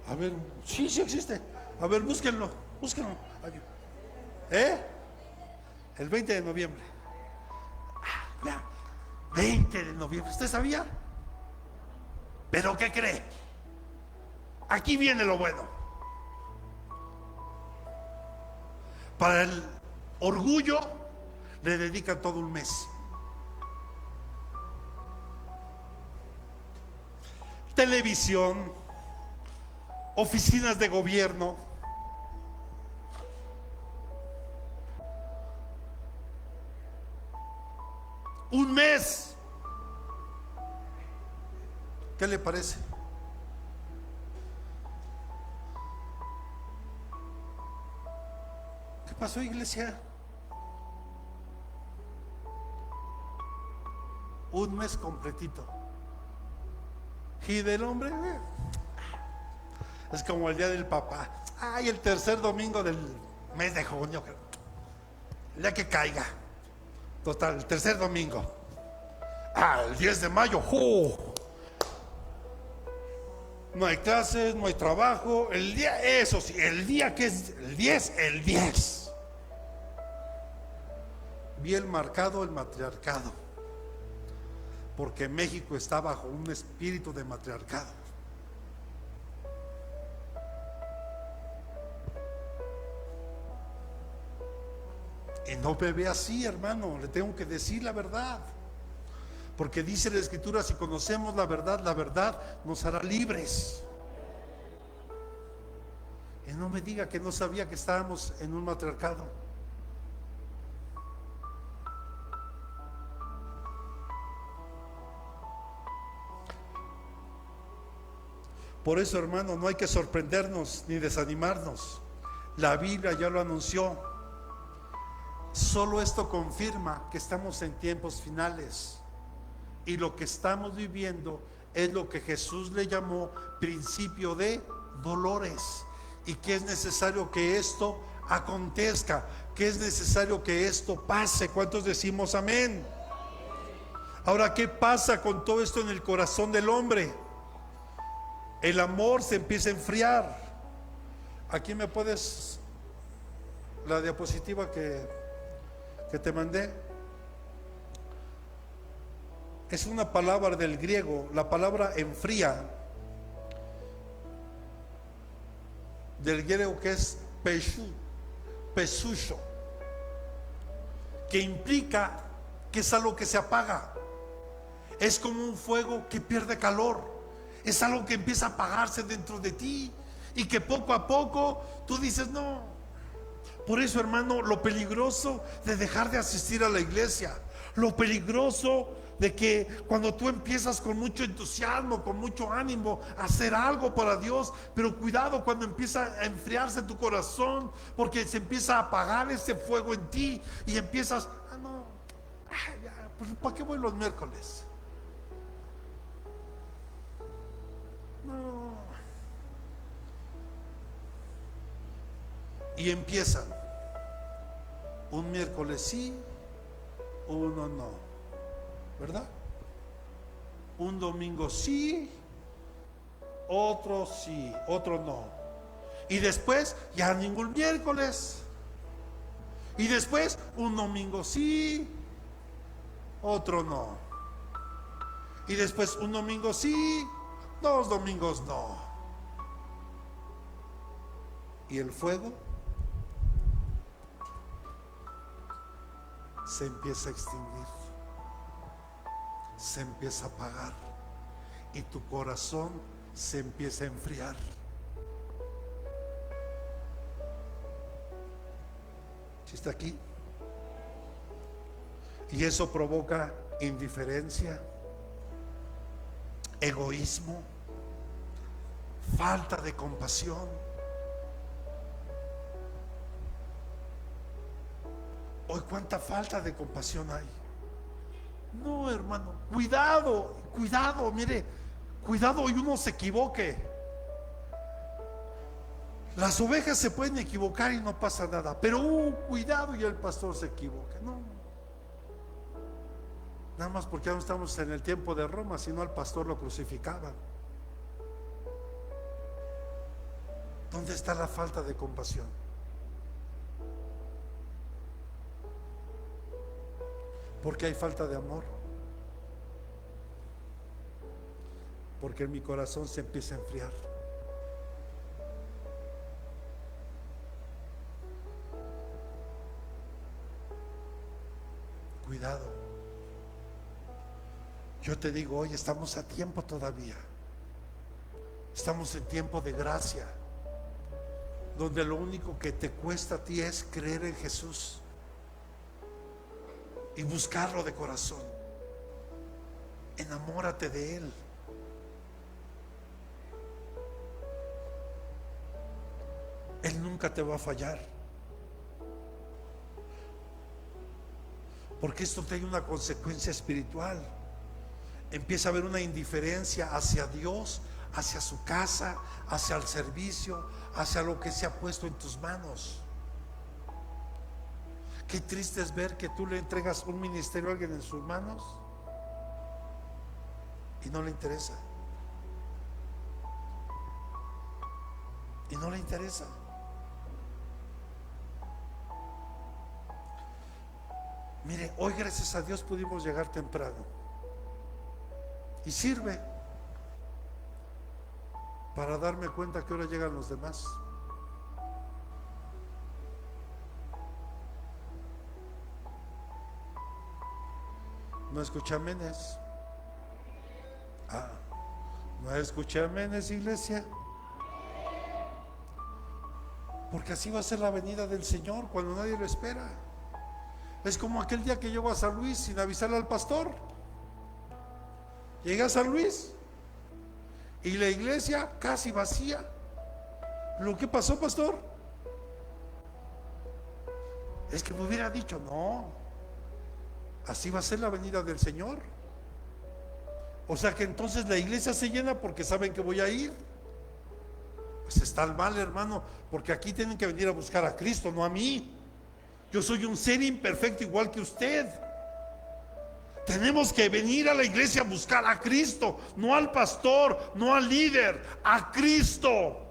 A ver, sí existe. A ver, búsquenlo. El 20 de noviembre. Vea, 20 de noviembre. ¿Usted sabía? ¿Pero qué cree? Aquí viene lo bueno. Para el orgullo le dedican todo un mes. Televisión, oficinas de gobierno, un mes. ¿Qué le parece? ¿Qué pasó, iglesia? Un mes completito. Y del hombre, es como el día del papá. El tercer domingo del mes de junio, el día que caiga. Total, el tercer domingo. El 10 de mayo. No hay clases, no hay trabajo. El día, eso sí, el día que es el 10. Bien marcado el matriarcado. Porque México está bajo un espíritu de matriarcado. Y no me ve así, hermano, le tengo que decir la verdad. Porque dice la Escritura, si conocemos la verdad nos hará libres. Y no me diga que no sabía que estábamos en un matriarcado. Por eso, hermano, no hay que sorprendernos ni desanimarnos. La Biblia ya lo anunció. Solo esto confirma que estamos en tiempos finales. Y lo que estamos viviendo es lo que Jesús le llamó principio de dolores. Y que es necesario que esto acontezca, que es necesario que esto pase. ¿Cuántos decimos amén? Ahora, ¿qué pasa con todo esto en el corazón del hombre? El amor se empieza a enfriar. Aquí me puedes la diapositiva que te mandé. Es una palabra del griego. La palabra enfría del griego que es pesucho, que implica que es algo que se apaga. Es como un fuego que pierde calor. Es algo que empieza a apagarse dentro de ti y que poco a poco tú dices no. Por eso, hermano, lo peligroso de dejar de asistir a la iglesia, lo peligroso de que cuando tú empiezas con mucho entusiasmo, con mucho ánimo a hacer algo para Dios, pero cuidado cuando empieza a enfriarse tu corazón, porque se empieza a apagar ese fuego en ti y empiezas, no, ya, pues ¿para qué voy los miércoles? No. Y empiezan un miércoles sí, uno no, ¿verdad? Un domingo sí, otro sí, otro no. Y después ya ningún miércoles. Y después un domingo sí, otro no. Y después un domingo sí, 2 domingos no. Y el fuego se empieza a extinguir, se empieza a apagar y tu corazón se empieza a enfriar. ¿Sí está aquí? Y eso provoca indiferencia, egoísmo, falta de compasión. Hoy cuánta falta de compasión hay. No, hermano, cuidado, cuidado, mire, cuidado y uno se equivoque. Las ovejas se pueden equivocar y no pasa nada, pero cuidado y el pastor se equivoque. No, nada más porque ya no estamos en el tiempo de Roma, sino al pastor lo crucificaban. ¿Dónde está la falta de compasión? Porque hay falta de amor. Porque en mi corazón se empieza a enfriar. Cuidado. Yo te digo, hoy estamos a tiempo todavía. Estamos en tiempo de gracia, donde lo único que te cuesta a ti es creer en Jesús y buscarlo de corazón. Enamórate de Él. Él nunca te va a fallar, porque esto tiene una consecuencia espiritual. Empieza a haber una indiferencia hacia Dios, hacia su casa, hacia el servicio, hacia lo que se ha puesto en tus manos. Qué triste es ver que tú le entregas un ministerio a alguien en sus manos y no le interesa. Y no le interesa. Mire, hoy gracias a Dios pudimos llegar temprano. Y sirve para darme cuenta que ahora llegan los demás. No escuché amenes. No escuché amenes, iglesia. Porque así va a ser la venida del Señor cuando nadie lo espera. Es como aquel día que llegó a San Luis sin avisarle al pastor. Llegué a San Luis y la iglesia casi vacía. ¿Lo que pasó, pastor? Es que me hubiera dicho, no, así va a ser la venida del Señor. O sea que entonces la iglesia se llena porque saben que voy a ir. Pues está mal, hermano, porque aquí tienen que venir a buscar a Cristo, no a mí. Yo soy un ser imperfecto igual que usted. Tenemos que venir a la iglesia a buscar a Cristo, no al pastor, no al líder, a Cristo.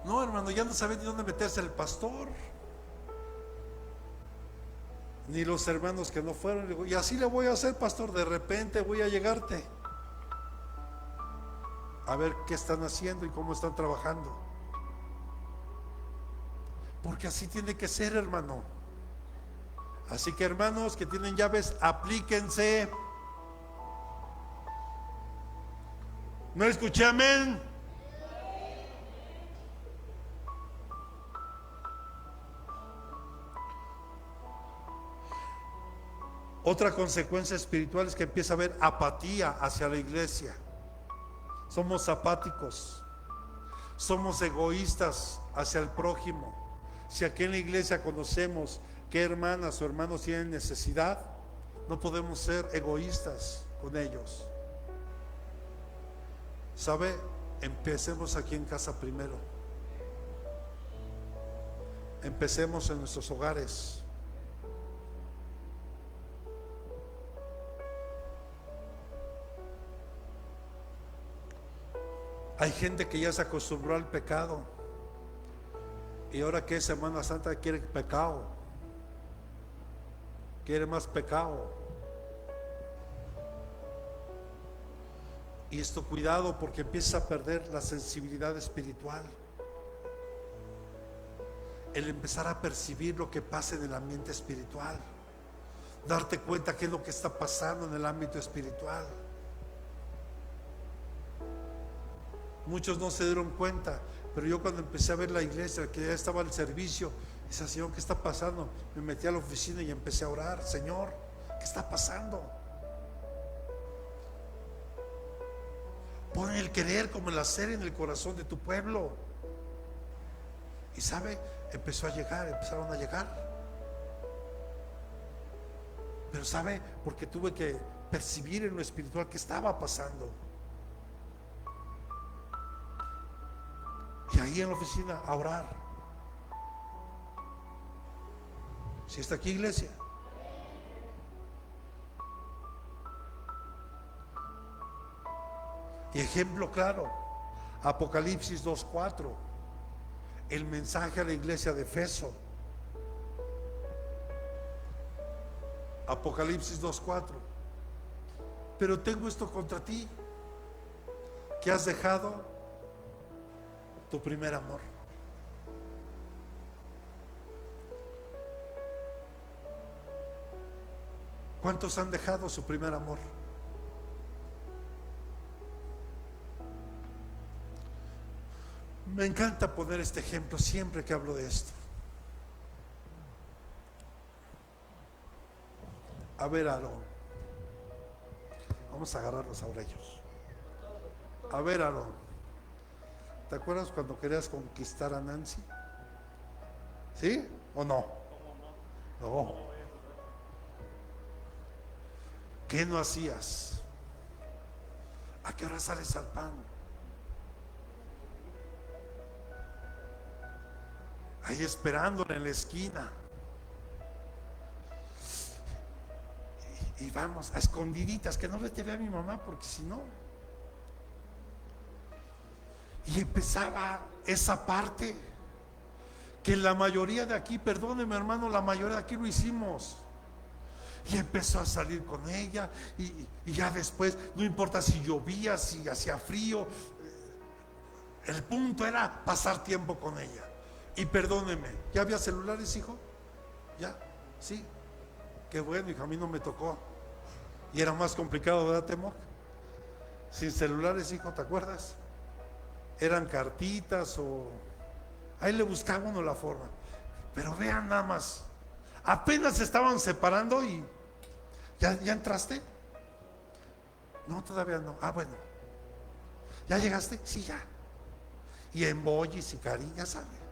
No, hermano, ya no sabe ni dónde meterse el pastor, ni los hermanos que no fueron. Y así le voy a hacer, pastor, de repente voy a llegarte. a ver qué están haciendo y cómo están trabajando. Porque así tiene que ser, hermano. Así que, hermanos que tienen llaves, aplíquense. ¿No escuché amén? Otra consecuencia espiritual es que empieza a haber apatía hacia la iglesia. Somos apáticos, somos egoístas hacia el prójimo. Si aquí en la iglesia conocemos que hermanas o hermanos tienen necesidad, no podemos ser egoístas con ellos. ¿Sabe? Empecemos aquí en casa primero. Empecemos en nuestros hogares. Hay gente que ya se acostumbró al pecado y ahora que es Semana Santa quiere pecado, quiere más pecado. Y esto, cuidado, porque empieza a perder la sensibilidad espiritual, el empezar a percibir lo que pasa en el ambiente espiritual, darte cuenta qué es lo que está pasando en el ámbito espiritual. Muchos no se dieron cuenta, pero yo cuando empecé a ver la iglesia, que ya estaba al servicio, decía: Señor, ¿qué está pasando? Me metí a la oficina y empecé a orar: Señor, ¿qué está pasando? Pon el querer como el hacer en el corazón de tu pueblo. Y sabe, empezaron a llegar. Pero sabe, porque tuve que percibir en lo espiritual qué estaba pasando. Y ahí en la oficina a orar. ¿Sí está aquí, iglesia? Y ejemplo claro, Apocalipsis 2:4, el mensaje a la iglesia de Efeso. Apocalipsis 2:4. Pero tengo esto contra ti, que has dejado tu primer amor. ¿Cuántos han dejado su primer amor? Me encanta poner este ejemplo siempre que hablo de esto. A ver, Aarón, vamos a agarrarlos ahora ellos. A ver, Aarón, ¿te acuerdas cuando querías conquistar a Nancy? ¿Sí o no? No. ¿Qué no hacías? ¿A qué hora sales al pan? Ahí esperándola en la esquina. Y vamos a escondiditas, que no le te vea a mi mamá, porque si no. Y empezaba esa parte que la mayoría de aquí, perdóneme hermano, la mayoría de aquí lo hicimos. Y empezó a salir con ella y ya después, no importa si llovía, si hacía frío, el punto era pasar tiempo con ella. Y perdóneme, ¿ya había celulares, hijo? ¿Ya? Sí. Qué bueno, hijo, a mí no me tocó. Y era más complicado, ¿verdad, Temoc? Sin celulares, hijo, ¿te acuerdas? Eran cartitas o... ahí le buscaba uno la forma. Pero vean nada más, apenas se estaban separando y... ¿Ya entraste? No, todavía no. Ah, bueno. ¿Ya llegaste? Sí, ya. Y emojis y cariño, ¿sabe?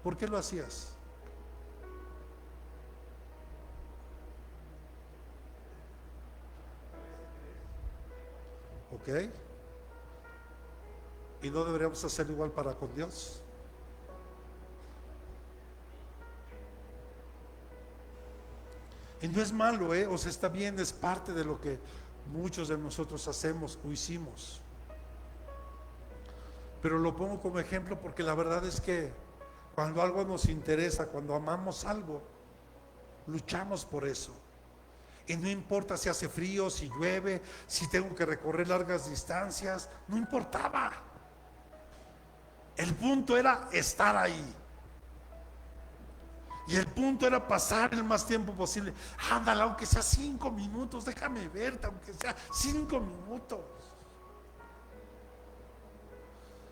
¿Por qué lo hacías? ¿Ok? ¿Y no deberíamos hacerlo igual para con Dios? Y no es malo, o sea, está bien, es parte de lo que muchos de nosotros hacemos o hicimos. Pero lo pongo como ejemplo porque la verdad es que cuando algo nos interesa, cuando amamos algo, luchamos por eso. Y no importa si hace frío, si llueve, si tengo que recorrer largas distancias, no importaba. El punto era estar ahí. Y el punto era pasar el más tiempo posible. Ándale, aunque sea 5 minutos, déjame verte, aunque sea 5 minutos.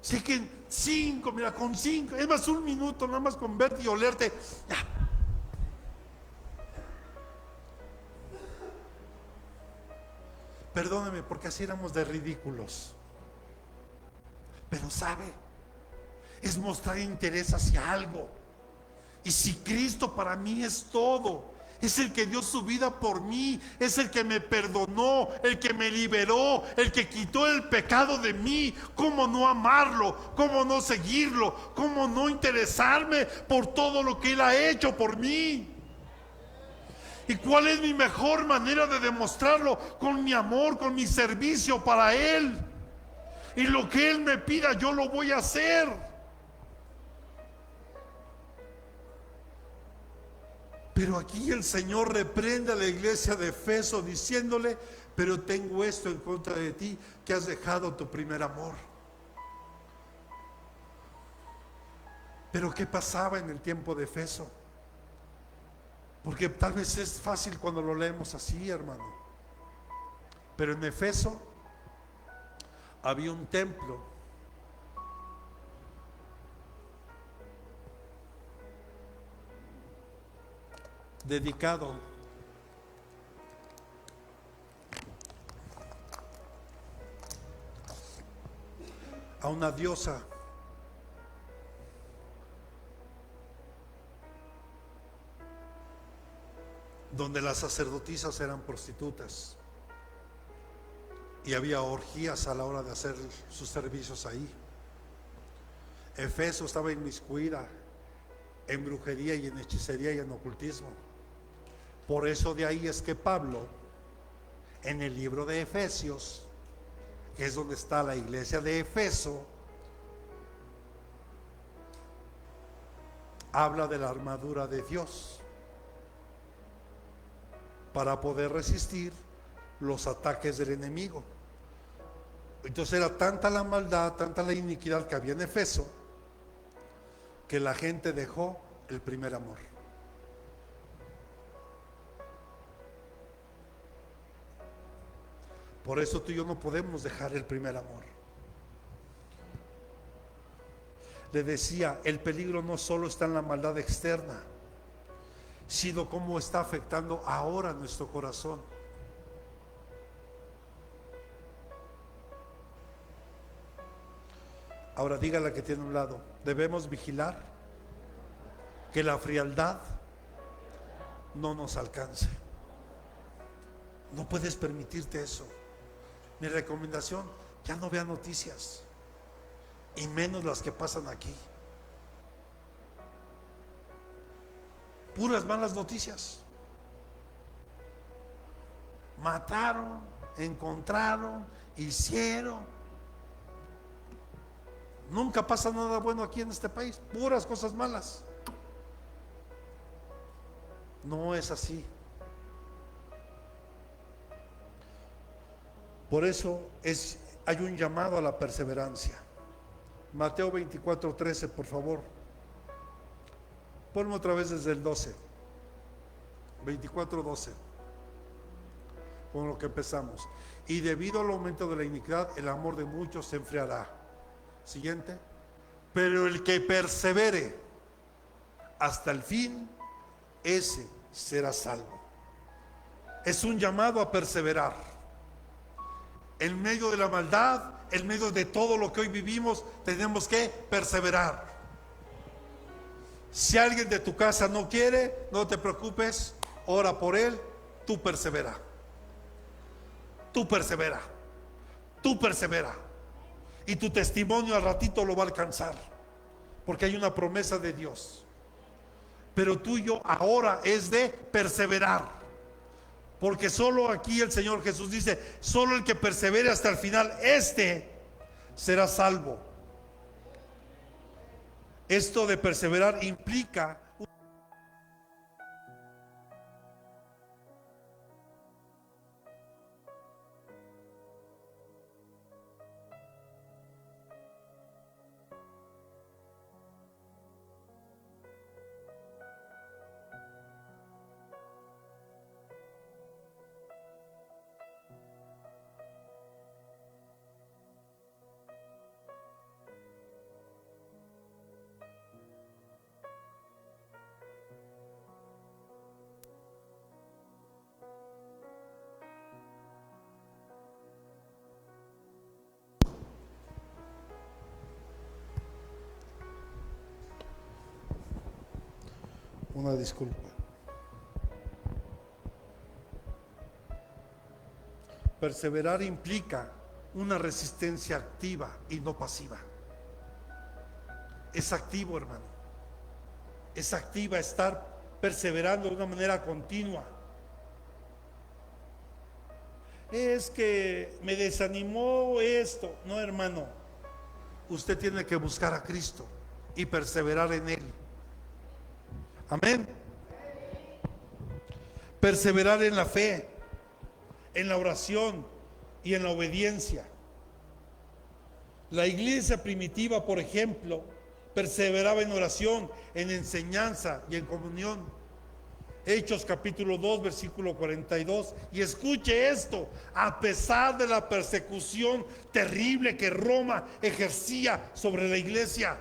Sé que 5, mira, con 5, es más 1 minuto, nada más con verte y olerte. Ya. Perdóneme, porque así éramos de ridículos. Pero sabe, es mostrar interés hacia algo. Y si Cristo para mí es todo, es el que dio su vida por mí, es el que me perdonó, el que me liberó, el que quitó el pecado de mí, ¿cómo no amarlo? ¿Cómo no seguirlo? ¿Cómo no interesarme por todo lo que Él ha hecho por mí? ¿Y cuál es mi mejor manera de demostrarlo? Con mi amor, con mi servicio para Él. Y lo que Él me pida, yo lo voy a hacer. Pero aquí el Señor reprende a la iglesia de Efeso diciéndole: pero tengo esto en contra de ti, que has dejado tu primer amor. Pero ¿qué pasaba en el tiempo de Efeso? Porque tal vez es fácil cuando lo leemos así, hermano. Pero en Efeso había un templo dedicado a una diosa donde las sacerdotisas eran prostitutas y había orgías a la hora de hacer sus servicios ahí. Efeso estaba inmiscuida en brujería y en hechicería y en ocultismo. Por eso de ahí es que Pablo, en el libro de Efesios, que es donde está la iglesia de Efeso, habla de la armadura de Dios para poder resistir los ataques del enemigo. Entonces era tanta la maldad, tanta la iniquidad que había en Efeso, que la gente dejó el primer amor. Por eso tú y yo no podemos dejar el primer amor. Le decía, el peligro no solo está en la maldad externa, sino cómo está afectando ahora nuestro corazón. Ahora dígale a que tiene a un lado: debemos vigilar que la frialdad no nos alcance. No puedes permitirte eso. Mi recomendación: ya no vea noticias, y menos las que pasan aquí. Puras malas noticias. Mataron, encontraron, hicieron. Nunca pasa nada bueno aquí en este país, puras cosas malas. No es así. Por eso hay un llamado a la perseverancia. Mateo 24:13, por favor. Ponme otra vez desde el 12. 24:12. Con lo que empezamos. Y debido al aumento de la iniquidad, el amor de muchos se enfriará. Siguiente. Pero el que persevere hasta el fin, ese será salvo. Es un llamado a perseverar. En medio de la maldad, en medio de todo lo que hoy vivimos, tenemos que perseverar. Si alguien de tu casa no quiere, no te preocupes, ora por él, tú persevera. Tú persevera. Tú persevera. Y tu testimonio al ratito lo va a alcanzar, porque hay una promesa de Dios. Pero tuyo ahora es de perseverar, porque solo aquí el Señor Jesús dice: solo el que persevere hasta el final, este será salvo. Esto de perseverar implica Una disculpa. Perseverar implica una resistencia activa y no pasiva. Es activo, hermano. Es activa estar perseverando de una manera continua. Es que me desanimó esto. No, hermano. Usted tiene que buscar a Cristo y perseverar en Él. Amén. Perseverar en la fe, en la oración y en la obediencia. La iglesia primitiva, por ejemplo, perseveraba en oración, en enseñanza y en comunión. Hechos capítulo 2, versículo 42. Y escuche esto: a pesar de la persecución terrible que Roma ejercía sobre la iglesia,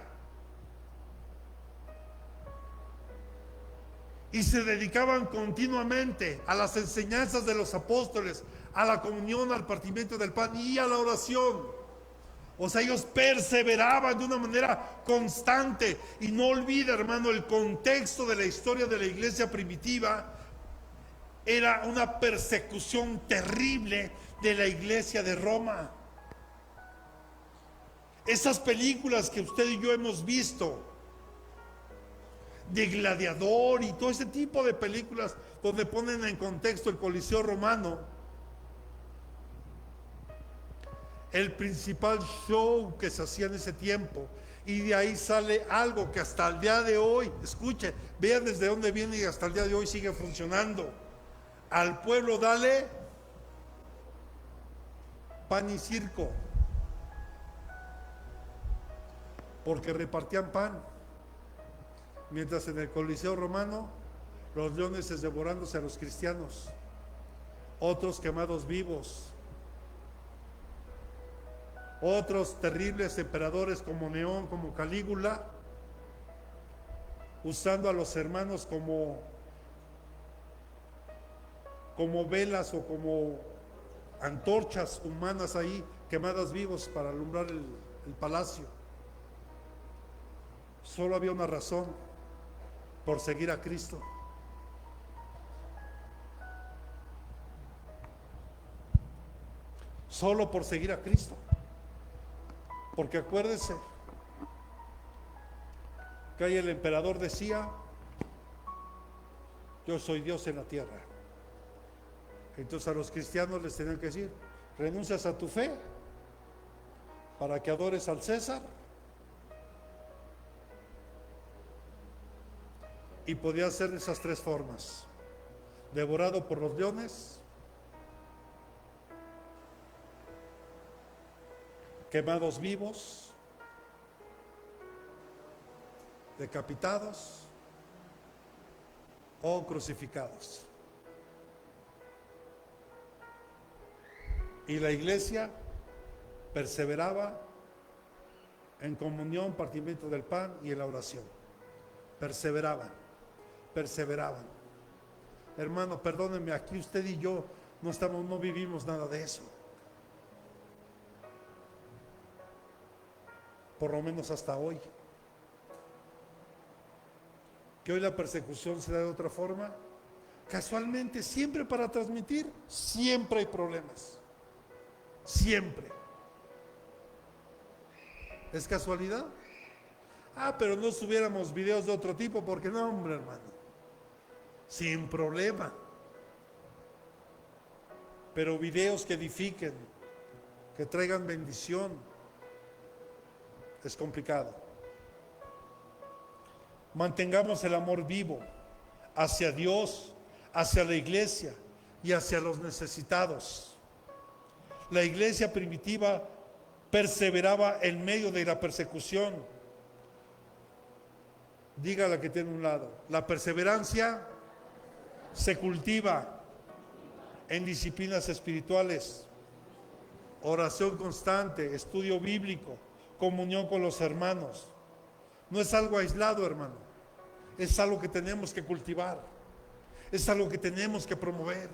y se dedicaban continuamente a las enseñanzas de los apóstoles, a la comunión, al partimiento del pan y a la oración. O sea, ellos perseveraban de una manera constante. Y no olvide, hermano, el contexto de la historia de la iglesia primitiva era una persecución terrible de la iglesia de Roma. Esas películas que usted y yo hemos visto, de Gladiador y todo ese tipo de películas donde ponen en contexto el Coliseo romano, el principal show que se hacía en ese tiempo, y de ahí sale algo que hasta el día de hoy, escuche, vean desde dónde viene y hasta el día de hoy sigue funcionando. Al pueblo dale pan y circo, porque repartían pan, mientras en el Coliseo romano los leones devorándose a los cristianos, otros quemados vivos, otros terribles emperadores como Neón, como Calígula, usando a los hermanos como velas o como antorchas humanas ahí, quemadas vivos para alumbrar el palacio. Solo había una razón: por seguir a Cristo. Solo por seguir a Cristo. Porque acuérdense que ahí el emperador decía: yo soy Dios en la tierra. Entonces a los cristianos les tenían que decir: renuncias a tu fe para que adores al César. Y podía ser de esas tres formas: devorado por los leones, quemados vivos, decapitados o crucificados. Y la iglesia perseveraba en comunión, partimiento del pan y en la oración. Perseveraban. Hermano, perdónenme, aquí usted y yo no vivimos nada de eso. Por lo menos hasta hoy. Que hoy la persecución se da de otra forma. Casualmente, siempre para transmitir, siempre hay problemas. Siempre. ¿Es casualidad? Pero no subiéramos videos de otro tipo, porque no, hombre, hermano. Sin problema. Pero videos que edifiquen, que traigan bendición, es complicado. Mantengamos el amor vivo hacia Dios, hacia la iglesia y hacia los necesitados. La iglesia primitiva perseveraba en medio de la persecución. Diga la que tiene a un lado: la perseverancia se cultiva en disciplinas espirituales, oración constante, estudio bíblico, comunión con los hermanos. No es algo aislado, hermano. Es algo que tenemos que cultivar. Es algo que tenemos que promover.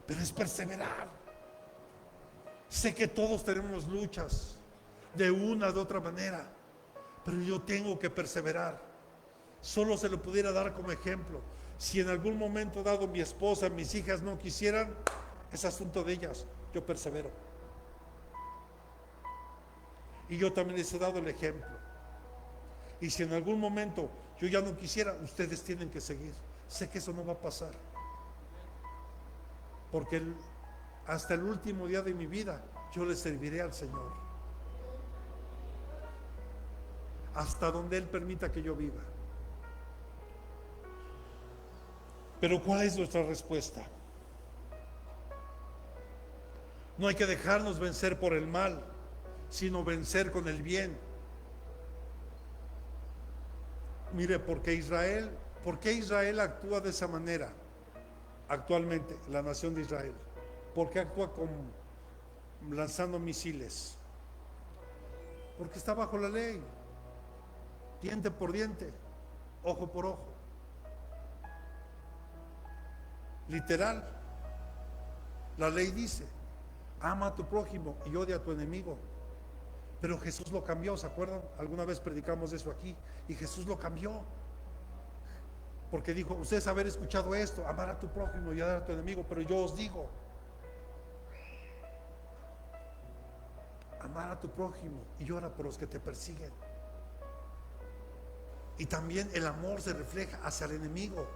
Pero es perseverar. Sé que todos tenemos luchas de una de otra manera, pero yo tengo que perseverar. Solo se lo pudiera dar como ejemplo. Si en algún momento dado mi esposa, mis hijas no quisieran, es asunto de ellas, yo persevero. Y yo también les he dado el ejemplo. Y si en algún momento yo ya no quisiera, ustedes tienen que seguir. Sé que eso no va a pasar. Porque hasta el último día de mi vida, yo le serviré al Señor. Hasta donde Él permita que yo viva. Pero ¿cuál es nuestra respuesta? No hay que dejarnos vencer por el mal, sino vencer con el bien. Mire, ¿por qué Israel actúa de esa manera? Actualmente, la nación de Israel. ¿Por qué actúa lanzando misiles? Porque está bajo la ley. Diente por diente, ojo por ojo. Literal. La ley dice, ama a tu prójimo y odia a tu enemigo. Pero Jesús lo cambió, ¿se acuerdan? Alguna vez predicamos eso aquí. Y Jesús lo cambió. Porque dijo, ustedes haber escuchado esto, amar a tu prójimo y odiar a tu enemigo. Pero yo os digo, amar a tu prójimo y ora por los que te persiguen. Y también el amor se refleja hacia el enemigo.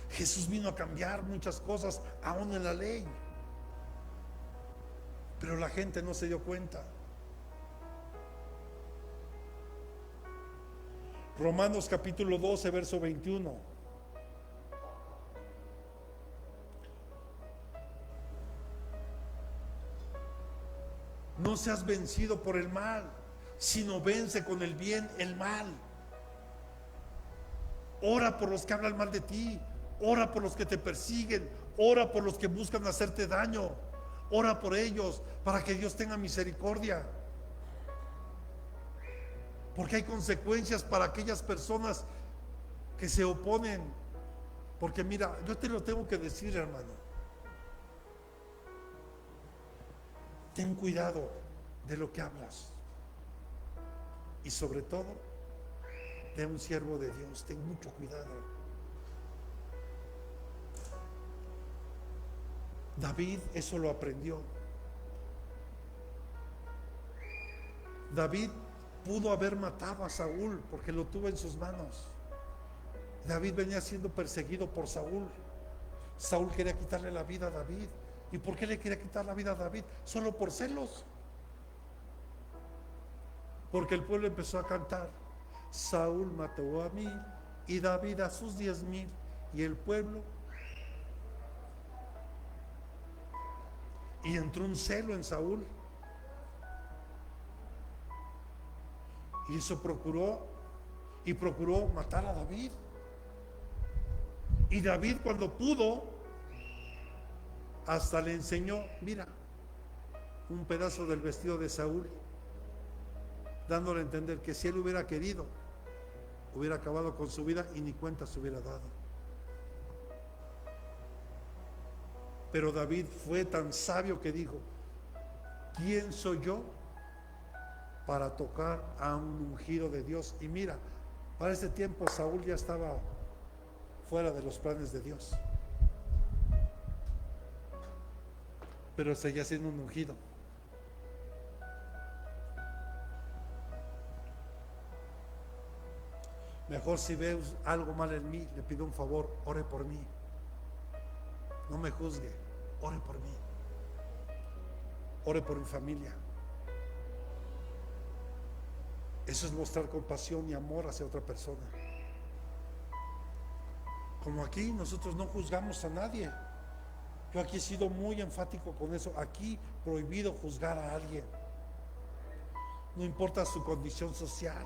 Jesús vino a cambiar muchas cosas, aún en la ley. Pero la gente no se dio cuenta. Romanos capítulo 12, verso 21. No seas vencido por el mal, sino vence con el bien el mal. Ora por los que hablan mal de ti. Ora por los que te persiguen. Ora por los que buscan hacerte daño. Ora por ellos para que Dios tenga misericordia. Porque hay consecuencias para aquellas personas que se oponen. Porque mira, yo te lo tengo que decir, hermano. Ten cuidado de lo que hablas. Y sobre todo, de un siervo de Dios. Ten mucho cuidado. David eso lo aprendió. David pudo haber matado a Saúl porque lo tuvo en sus manos. David venía siendo perseguido por Saúl. Saúl quería quitarle la vida a David. ¿Y por qué le quería quitar la vida a David? Solo por celos. Porque el pueblo empezó a cantar, Saúl mató a 1000 y David a sus 10,000. Y el pueblo, y entró un celo en Saúl. Y eso procuró matar a David. Y David, cuando pudo, hasta le enseñó, mira, un pedazo del vestido de Saúl, dándole a entender que si él hubiera querido, hubiera acabado con su vida y ni cuenta se hubiera dado. Pero David fue tan sabio que dijo, ¿quién soy yo para tocar a un ungido de Dios? Y mira, para ese tiempo Saúl ya estaba fuera de los planes de Dios, pero seguía siendo un ungido. Mejor si ves algo mal en mí, le pido un favor, ore por mí. No me juzgue, ore por mí. Ore por mi familia. Eso es mostrar compasión y amor hacia otra persona. Como aquí nosotros no juzgamos a nadie. Yo aquí he sido muy enfático con eso. Aquí prohibido juzgar a alguien. No importa su condición social,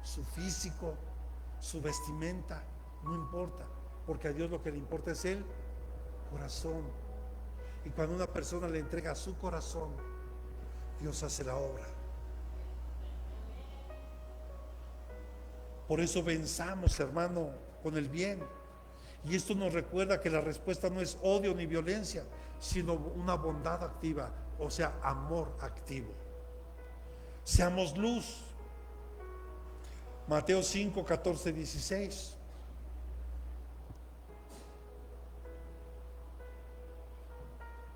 su físico, su vestimenta, no importa, porque a Dios lo que le importa es el corazón. Y cuando una persona le entrega su corazón, Dios hace la obra. Por eso venzamos, hermano, con el bien. Y esto nos recuerda que la respuesta no es odio ni violencia, sino una bondad activa, o sea, amor activo. Seamos luz. Mateo 5, 14, 16.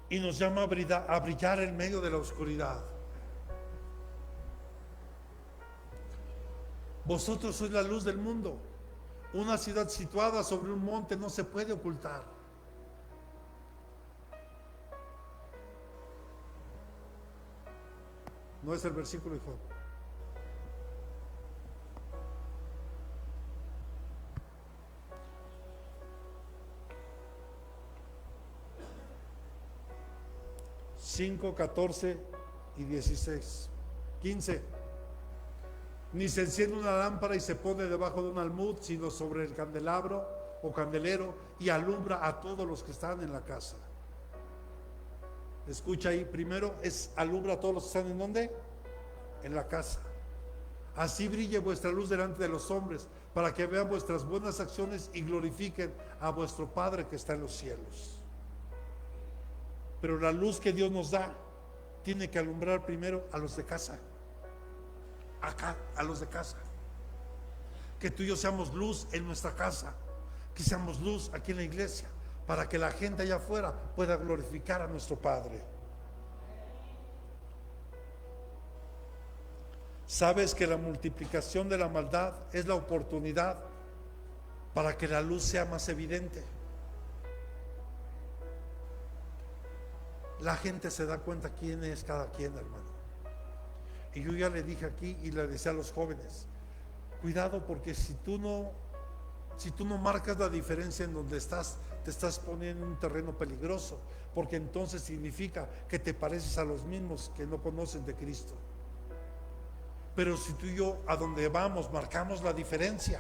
Y nos llama a brillar en medio de la oscuridad. Vosotros sois la luz del mundo. Una ciudad situada sobre un monte no se puede ocultar. No es el versículo, hijo. Cinco, 14 y 16. 15. Ni se enciende una lámpara y se pone debajo de un almud, sino sobre el candelabro o candelero, y alumbra a todos los que están en la casa. Escucha ahí, primero es alumbra a todos los que están en ¿dónde? En la casa. Así brille vuestra luz delante de los hombres, para que vean vuestras buenas acciones y glorifiquen a vuestro Padre que está en los cielos. Pero la luz que Dios nos da tiene que alumbrar primero a los de casa. Acá, a los de casa. Que tú y yo seamos luz en nuestra casa, que seamos luz aquí en la iglesia, para que la gente allá afuera pueda glorificar a nuestro Padre. ¿Sabes que la multiplicación de la maldad es la oportunidad para que la luz sea más evidente? La gente se da cuenta quién es cada quien, hermano. Y yo ya le dije aquí y le decía a los jóvenes, cuidado, porque si tú no marcas la diferencia en donde estás, te estás poniendo en un terreno peligroso, porque entonces significa que te pareces a los mismos que no conocen de Cristo. Pero si tú y yo a donde vamos marcamos la diferencia,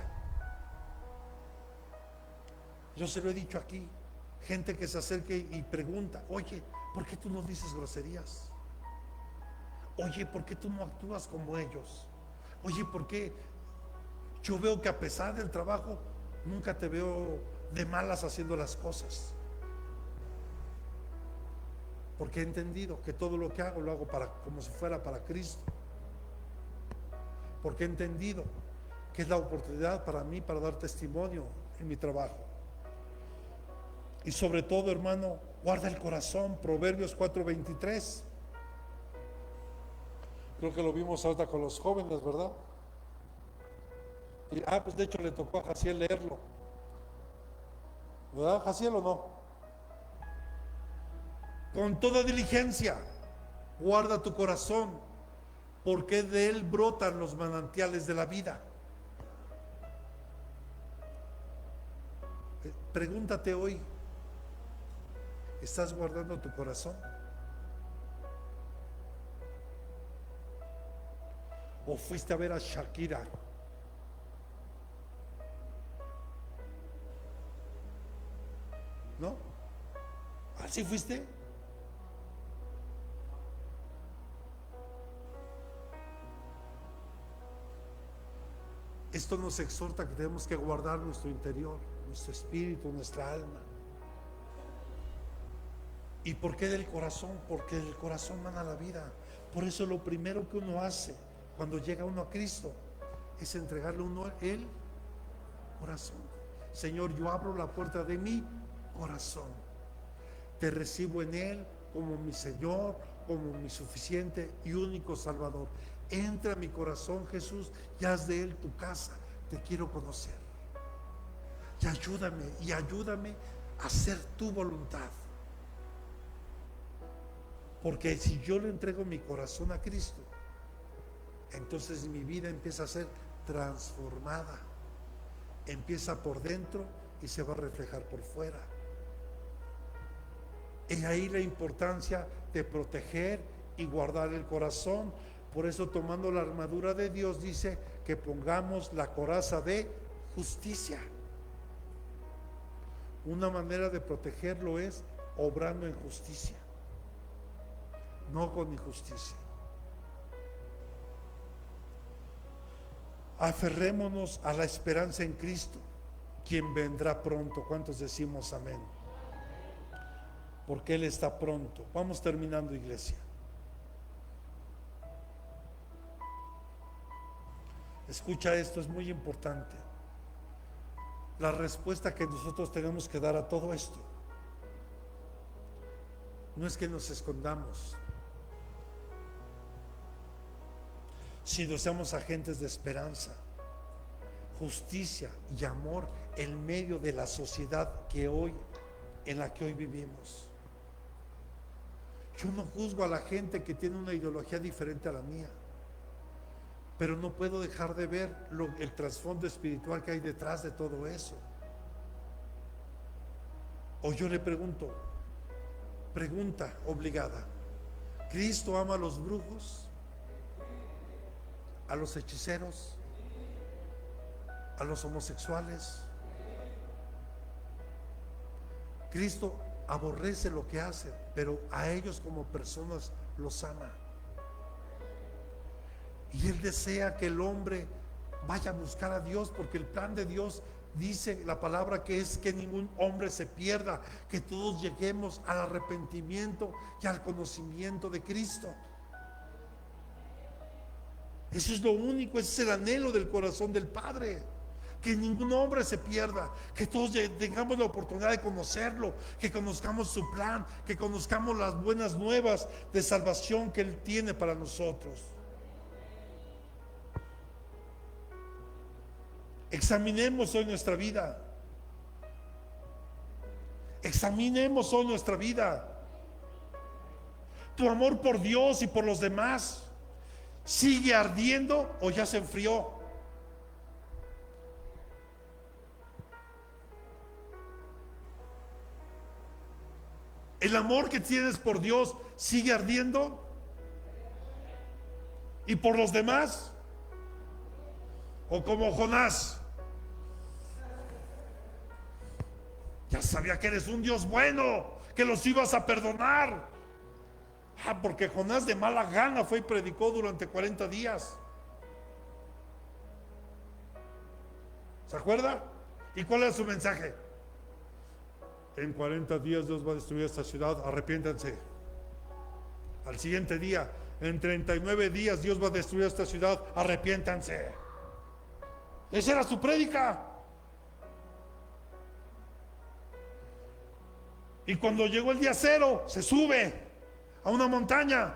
yo se lo he dicho aquí, gente que se acerque y pregunta, oye, ¿por qué tú no dices groserías? Oye, ¿por qué tú no actúas como ellos? Oye, ¿por qué yo veo que a pesar del trabajo nunca te veo de malas haciendo las cosas? Porque he entendido que todo lo que hago lo hago como si fuera para Cristo. Porque he entendido que es la oportunidad para mí para dar testimonio en mi trabajo. Y sobre todo, hermano, guarda el corazón. Proverbios 4:23. Creo que lo vimos ahorita con los jóvenes, ¿verdad? Y, pues de hecho le tocó a Jaciel leerlo. ¿Verdad, Jaciel, o no? Con toda diligencia, guarda tu corazón, porque de él brotan los manantiales de la vida. Pregúntate hoy, ¿estás guardando tu corazón? ¿O fuiste a ver a Shakira? ¿No? ¿Así fuiste? Esto nos exhorta que tenemos que guardar nuestro interior, nuestro espíritu, nuestra alma. ¿Y por qué del corazón? Porque del corazón mana la vida. Por eso lo primero que uno hace cuando llega uno a Cristo es entregarle uno el corazón. Señor, yo abro la puerta de mi corazón. Te recibo en él como mi Señor, como mi suficiente y único Salvador. Entra a mi corazón, Jesús, y haz de él tu casa. Te quiero conocer. Y ayúdame a hacer tu voluntad. Porque si yo le entrego mi corazón a Cristo, entonces mi vida empieza a ser transformada. Empieza por dentro y se va a reflejar por fuera. Es ahí la importancia de proteger y guardar el corazón. Por eso, tomando la armadura de Dios, dice que pongamos la coraza de justicia. Una manera de protegerlo es obrando en justicia, no con injusticia. Aferrémonos a la esperanza en Cristo, quien vendrá pronto. ¿Cuántos decimos amén? Porque Él está pronto. Vamos terminando, iglesia. Escucha esto, es muy importante. La respuesta que nosotros tenemos que dar a todo esto no es que nos escondamos, sino seamos agentes de esperanza, justicia y amor en medio de la sociedad en la que hoy vivimos. Yo no juzgo a la gente que tiene una ideología diferente a la mía, pero no puedo dejar de ver el trasfondo espiritual que hay detrás de todo eso. O yo le pregunto, pregunta obligada: ¿Cristo ama a los brujos, a los hechiceros, a los homosexuales? Cristo aborrece lo que hacen, pero a ellos como personas los ama. Y Él desea que el hombre vaya a buscar a Dios, porque el plan de Dios dice la palabra que es que ningún hombre se pierda, que todos lleguemos al arrepentimiento y al conocimiento de Cristo. Eso es lo único, ese es el anhelo del corazón del Padre, que ningún hombre se pierda, que todos tengamos la oportunidad de conocerlo, que conozcamos su plan, que conozcamos las buenas nuevas de salvación que Él tiene para nosotros. Examinemos hoy nuestra vida. Examinemos hoy nuestra vida. Tu amor por Dios y por los demás ¿sigue ardiendo o ya se enfrió? ¿El amor que tienes por Dios sigue ardiendo? ¿Y por los demás? ¿O como Jonás? Ya sabía que eres un Dios bueno, que los ibas a perdonar. Porque Jonás de mala gana fue y predicó durante 40 días. ¿Se acuerda? ¿Y cuál es su mensaje? En 40 días Dios va a destruir esta ciudad, arrepiéntanse. Al siguiente día, en 39 días Dios va a destruir esta ciudad, arrepiéntanse. Esa era su prédica. Y cuando llegó el día cero, se sube a una montaña,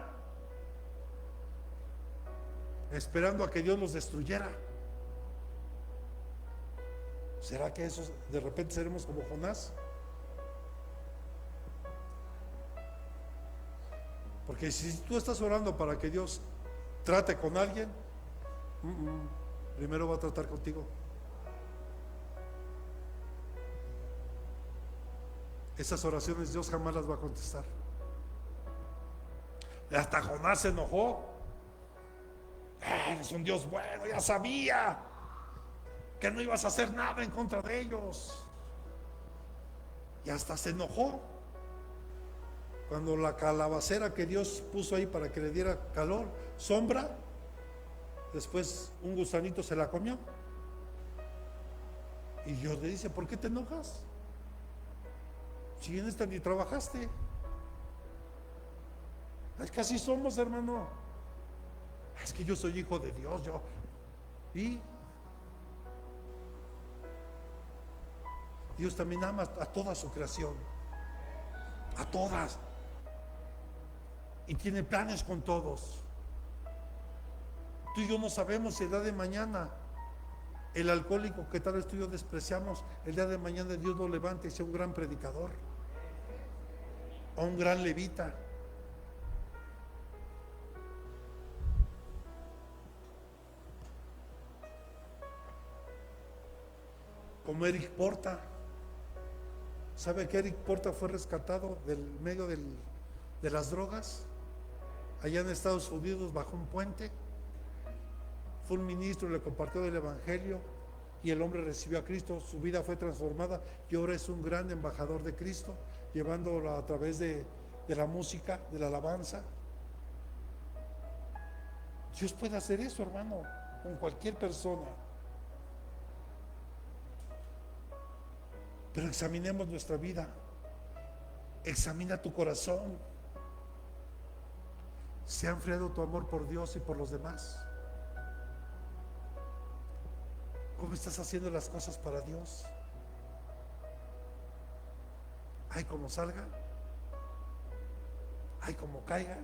esperando a que Dios los destruyera. ¿Será que esos de repente seremos como Jonás? Porque si tú estás orando para que Dios trate con alguien, primero va a tratar contigo. Esas oraciones Dios jamás las va a contestar. Hasta Jonás se enojó. Eres un Dios bueno, ya sabía que no ibas a hacer nada en contra de ellos. Y hasta se enojó cuando la calabacera que Dios puso ahí para que le diera calor, sombra, después un gusanito se la comió. Y Dios le dice: ¿por qué te enojas? Si en esta ni trabajaste. Es que así somos, hermano. Es que yo soy hijo de Dios, yo. Y Dios también ama a toda su creación, a todas, y tiene planes con todos. Tú y yo no sabemos si el día de mañana el alcohólico que tal vez tú y yo despreciamos, el día de mañana Dios lo levante y sea un gran predicador o un gran levita. Como Eric Porta. ¿Sabe que Eric Porta fue rescatado del medio de las drogas? Allá en Estados Unidos, bajo un puente. Fue un ministro, le compartió el evangelio y el hombre recibió a Cristo. Su vida fue transformada y ahora es un gran embajador de Cristo, llevándolo a través de la música, de la alabanza. Dios puede hacer eso, hermano, con cualquier persona. Pero examinemos nuestra vida. Examina tu corazón. ¿Se ha enfriado tu amor por Dios y por los demás? ¿Cómo estás haciendo las cosas para Dios? Hay como salga, hay como caiga.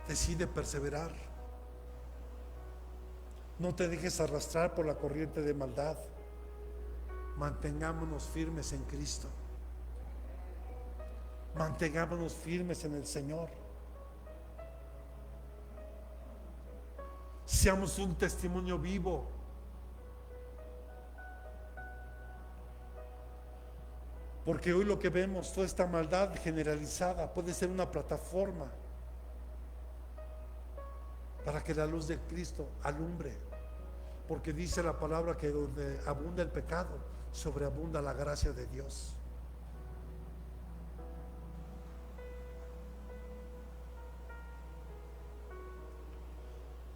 Decide perseverar. No te dejes arrastrar por la corriente de maldad. Mantengámonos firmes en Cristo. Mantengámonos firmes en el Señor. Seamos un testimonio vivo. Porque hoy lo que vemos, toda esta maldad generalizada, puede ser una plataforma para que la luz de Cristo alumbre. Porque dice la palabra que donde abunda el pecado, sobreabunda la gracia de Dios.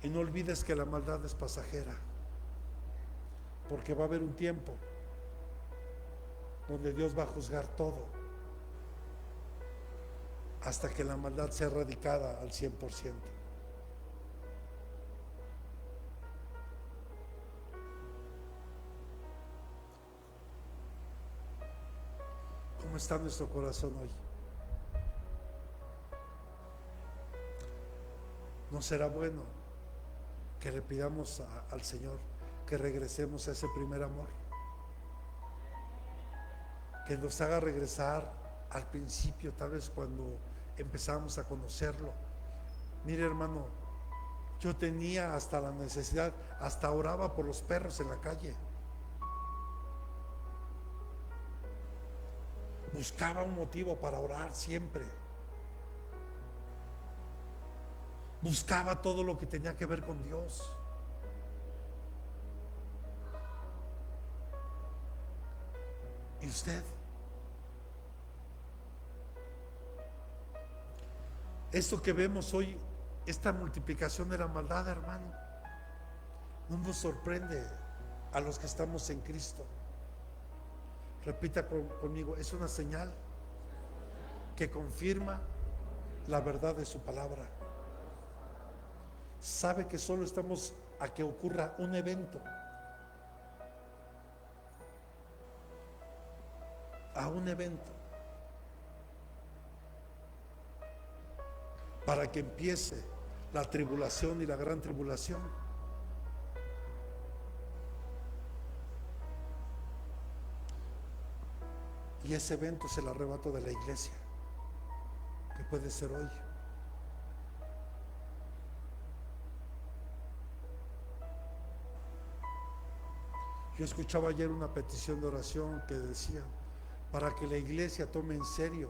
Y no olvides que la maldad es pasajera, porque va a haber un tiempo donde Dios va a juzgar todo, hasta que la maldad sea erradicada al 100%. ¿Cómo está nuestro corazón hoy? ¿No será bueno que le pidamos al Señor que regresemos a ese primer amor? Que nos haga regresar al principio, tal vez cuando empezamos a conocerlo. Mire, hermano, yo tenía hasta la necesidad, hasta oraba por los perros en la calle. Buscaba un motivo para orar siempre. Buscaba todo lo que tenía que ver con Dios. ¿Y usted? Esto que vemos hoy, esta multiplicación de la maldad, hermano, no nos sorprende a los que estamos en Cristo. Repita conmigo, es una señal que confirma la verdad de su palabra. Sabe que solo estamos a que ocurra un evento, a un evento, para que empiece la tribulación y la gran tribulación. Y ese evento es el arrebato de la iglesia, que puede ser hoy. Yo escuchaba ayer una petición de oración que decía, para que la iglesia tome en serio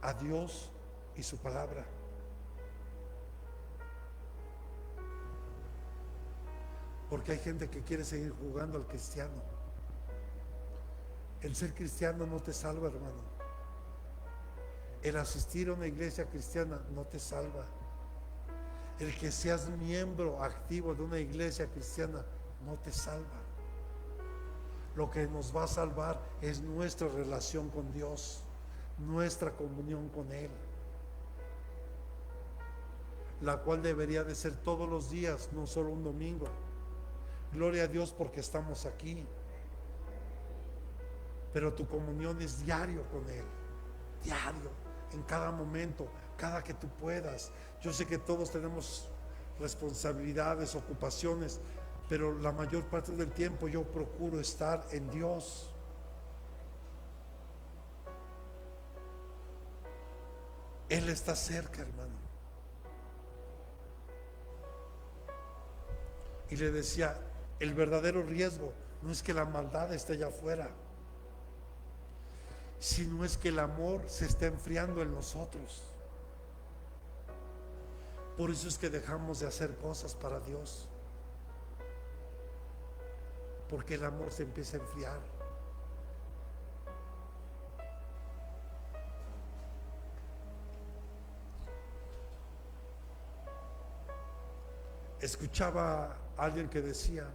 a Dios y su palabra. Porque hay gente que quiere seguir jugando al cristiano. El ser cristiano no te salva, hermano. El asistir a una iglesia cristiana no te salva. El que seas miembro activo de una iglesia cristiana no te salva. Lo que nos va a salvar es nuestra relación con Dios, nuestra comunión con Él, la cual debería de ser todos los días, no solo un domingo. Gloria a Dios porque estamos aquí, pero tu comunión es diario con Él, diario, en cada momento, cada que tú puedas. Yo sé que todos tenemos responsabilidades, ocupaciones, pero la mayor parte del tiempo yo procuro estar en Dios. Él está cerca, hermano. Y le decía, el verdadero riesgo no es que la maldad esté allá afuera, sino es que el amor se está enfriando en nosotros. Por eso es que dejamos de hacer cosas para Dios, porque el amor se empieza a enfriar. Escuchaba a alguien que decía,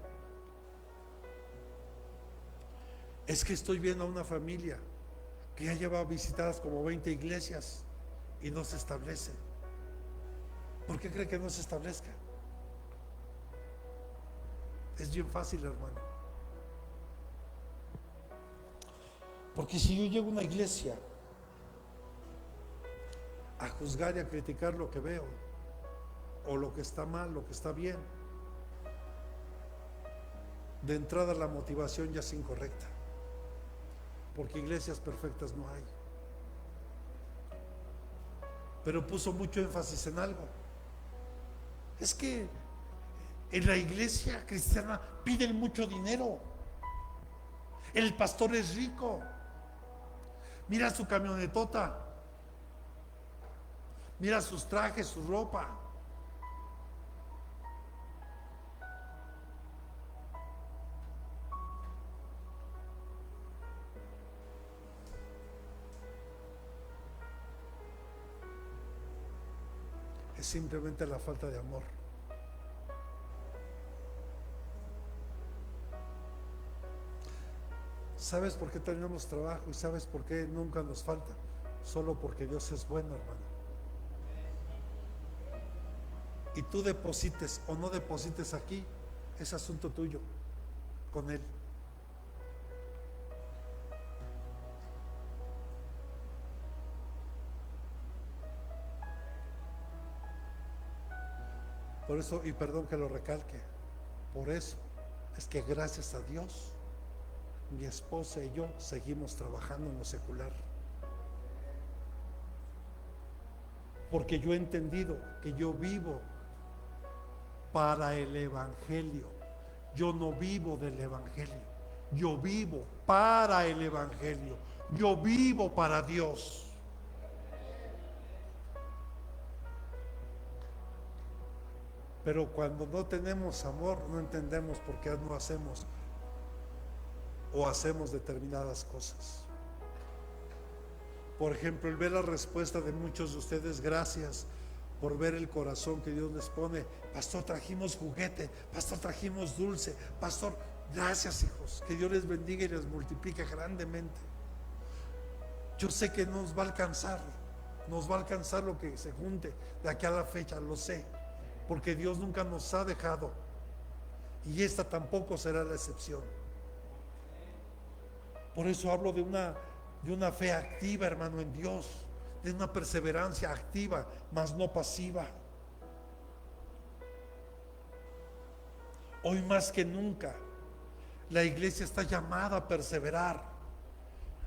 es que estoy viendo a una familia que ya lleva visitadas como 20 iglesias y no se establece. ¿Por qué cree que no se establezca? Es bien fácil, hermano. Porque si yo llego a una iglesia a juzgar y a criticar lo que veo, o lo que está mal, lo que está bien, de entrada la motivación ya es incorrecta, porque iglesias perfectas no hay. Pero puso mucho énfasis en algo. Es que en la iglesia cristiana piden mucho dinero. El pastor es rico. Mira su camionetota. Mira sus trajes, su ropa. Es simplemente la falta de amor. ¿Sabes por qué tenemos trabajo y sabes por qué nunca nos falta? Solo porque Dios es bueno, hermano. Y tú deposites o no deposites aquí, es asunto tuyo con Él. Por eso, y perdón que lo recalque, por eso es que gracias a Dios, mi esposa y yo seguimos trabajando en lo secular. Porque yo he entendido que yo vivo para el Evangelio. Yo no vivo del Evangelio. Yo vivo para el Evangelio. Yo vivo para Dios. Pero cuando no tenemos amor, no entendemos por qué no hacemos o hacemos determinadas cosas. Por ejemplo, el ver la respuesta de muchos de ustedes, gracias por ver el corazón que Dios les pone. Pastor, trajimos juguete, pastor, trajimos dulce, pastor, gracias, hijos, que Dios les bendiga y les multiplique grandemente. Yo sé que nos va a alcanzar lo que se junte de aquí a la fecha, lo sé, porque Dios nunca nos ha dejado y esta tampoco será la excepción. Por eso hablo de una fe activa, hermano, en Dios, de una perseverancia activa, mas no pasiva. Hoy más que nunca, la iglesia está llamada a perseverar,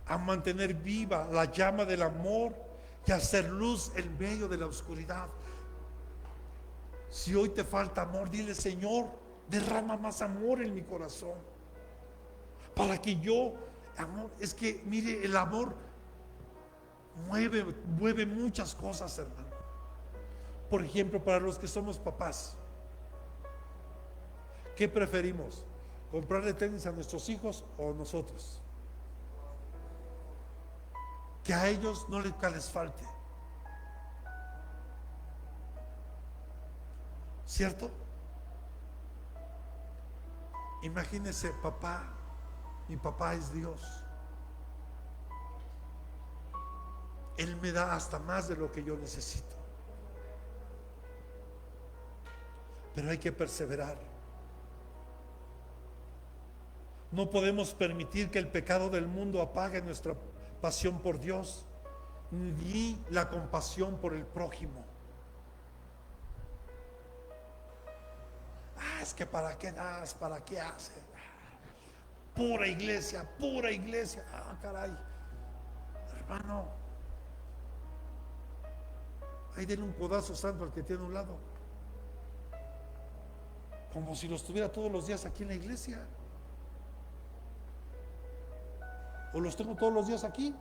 a mantener viva la llama del amor y a hacer luz en medio de la oscuridad. Si hoy te falta amor, dile: Señor, derrama más amor en mi corazón, para que yo, amor, es que mire, el amor mueve muchas cosas, hermano. Por ejemplo, para los que somos papás, ¿qué preferimos? ¿Comprarle tenis a nuestros hijos o nosotros? Que a ellos no les falte, ¿cierto? Imagínese, papá, mi papá es Dios. Él me da hasta más de lo que yo necesito. Pero hay que perseverar. No podemos permitir que el pecado del mundo apague nuestra pasión por Dios, ni la compasión por el prójimo. Es que ¿para qué das? ¿Para qué haces? Pura iglesia, pura iglesia. Caray, hermano, ahí denle un codazo santo al que tiene a un lado, como si lo estuviera todos los días aquí en la iglesia. O los tengo todos los días aquí.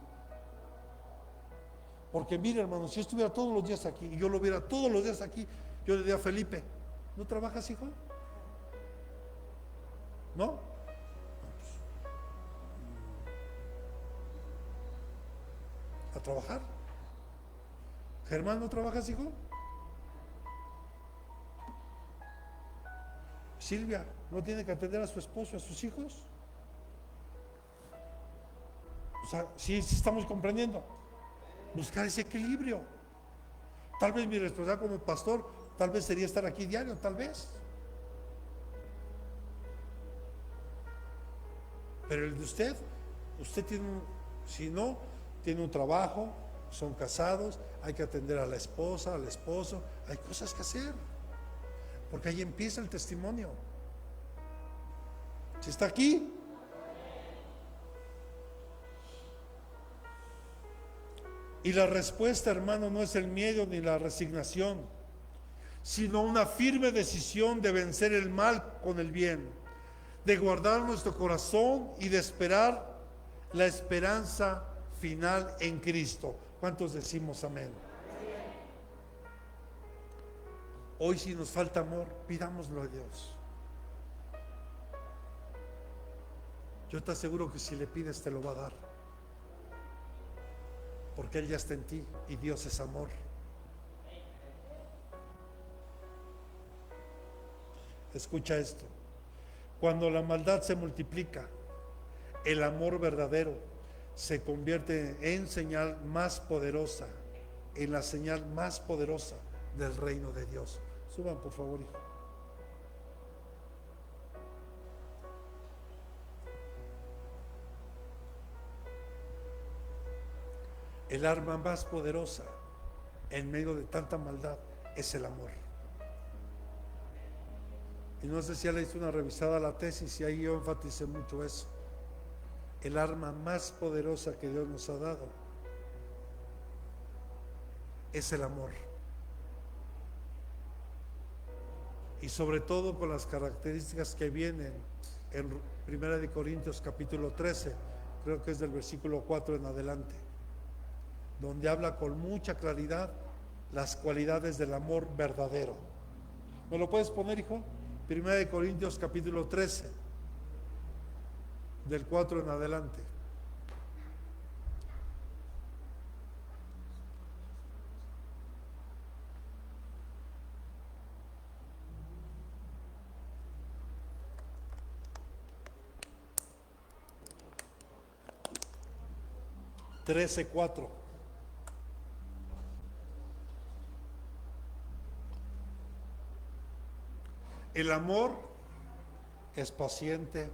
Porque mire, hermano, si yo estuviera todos los días aquí y yo lo viera todos los días aquí, yo le diría a Felipe: ¿no trabajas, hijo? ¿No? ¿A trabajar? Germán, ¿no trabajas, hijo? Silvia, ¿no tiene que atender a su esposo, a sus hijos? O sea, sí estamos comprendiendo. Buscar ese equilibrio. Tal vez mi responsabilidad como pastor, tal vez sería estar aquí diario, tal vez. Pero el de usted tiene si no, tiene un trabajo, son casados, hay que atender a la esposa, al esposo, hay cosas que hacer. Porque ahí empieza el testimonio. Si está aquí, y la respuesta, hermano, no es el miedo ni la resignación, sino una firme decisión de vencer el mal con el bien, de guardar nuestro corazón y de esperar la esperanza final en Cristo. ¿Cuántos decimos amén? Hoy, si nos falta amor, pidámoslo a Dios. Yo te aseguro que si le pides te lo va a dar, porque Él ya está en ti y Dios es amor. Escucha esto: cuando la maldad se multiplica, el amor verdadero se convierte en señal más poderosa, en la señal más poderosa del reino de Dios. Suban, por favor, hijo. El arma más poderosa en medio de tanta maldad es el amor. Y no sé si ya le hice una revisada a la tesis y ahí yo enfaticé mucho eso. El arma más poderosa que Dios nos ha dado es el amor. Y sobre todo con las características que vienen en 1 Corintios capítulo 13, creo que es del versículo 4 en adelante, donde habla con mucha claridad las cualidades del amor verdadero. ¿Me lo puedes poner, hijo? 1 Corintios capítulo 13, del 4 en adelante. Trece, 4. El amor es paciente,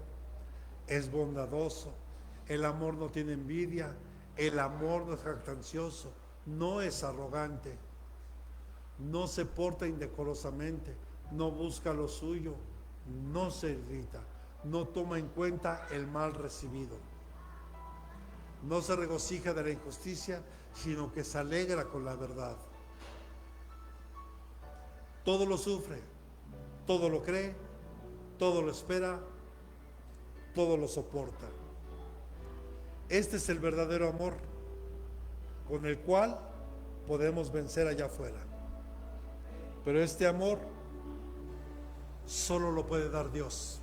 es bondadoso, el amor no tiene envidia, el amor no es jactancioso, no es arrogante, no se porta indecorosamente, no busca lo suyo, no se irrita, no toma en cuenta el mal recibido, no se regocija de la injusticia, sino que se alegra con la verdad. Todo lo sufre, todo lo cree, todo lo espera, todo lo soporta. Este es el verdadero amor con el cual podemos vencer allá afuera. Pero este amor solo lo puede dar Dios.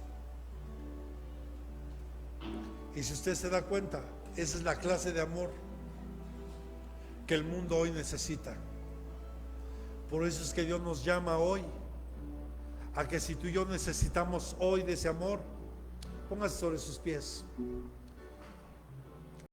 Y si usted se da cuenta, esa es la clase de amor que el mundo hoy necesita. Por eso es que Dios nos llama hoy a que si tú y yo necesitamos hoy de ese amor, póngase sobre sus pies.